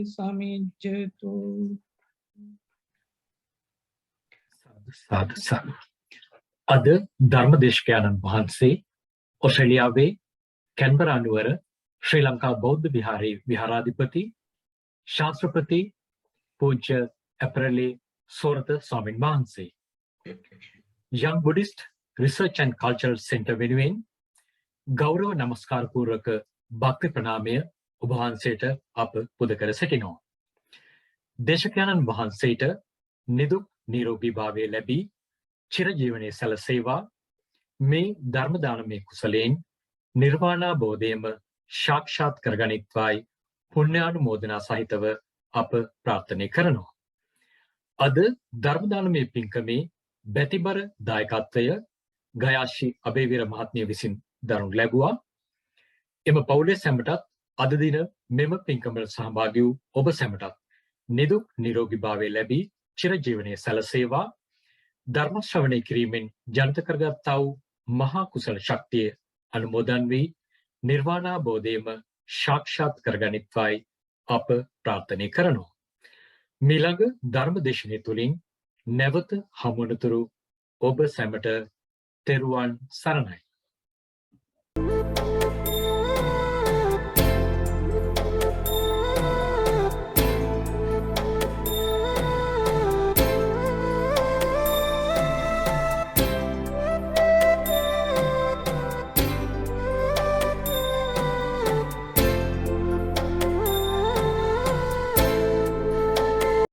සමිජ්ජතු. සාදු සාදු. අද ධර්මදේශකයන්න් වහන්සේ ඔස්ට්‍රේලියාවේ කැන්බරා නුවර ශ්‍රී ලංකා බෞද්ධ විහාරයේ විහාරාධිපති ශාස්ත්‍රපති පූජ්‍ය අප්‍රේලි සෝරත ස්වාමීන් වහන්සේ Young Buddhist Research and Cultural Center වෙනුවෙන් ගෞරව නමස්කාර පූර්වක භක්ති ප්‍රණාමය ඔබ වහන්සේට අප පුද කර සිටිනවා. දේශකයන්න් වහන්සේට නිදුක් නිරෝගී භාවය ලැබී චිරජීවනයේ සැලසේවා. මේ ධර්ම දානමය කුසලයෙන් නිර්වාණාබෝධයම සාක්ෂාත් කරගනිත්වායි පුණ්‍යානුමෝදනා සහිතව අප ප්‍රාර්ථනා කරනවා. අද ධර්ම දානමය පින්කමේ බැතිබර දායකත්වය ගයාශ්‍රී අබේවීර මහත්මිය විසින් දරනු ලැබුවා. එම පවුලේ සැමටත් අද දින මෙම පින්කමට සහභාගී වූ ඔබ සැමටත් නිදුක් නිරෝගී භාවය ලැබී චිරජීවනයේ සැලසේවා. ධර්ම ශ්‍රවණය කිරීමෙන් ජනිත කරගත්තා වූ මහා කුසල ශක්තිය අනුමෝදන් වී නිර්වාණාබෝධයම සාක්ෂාත් කරගනිත්වායි අප ප්‍රාර්ථනා කරනවා. මීළඟ ධර්ම දේශනාව තුළින් නැවත හමුවනතුරු ඔබ සැමට තෙරුවන් සරණයි.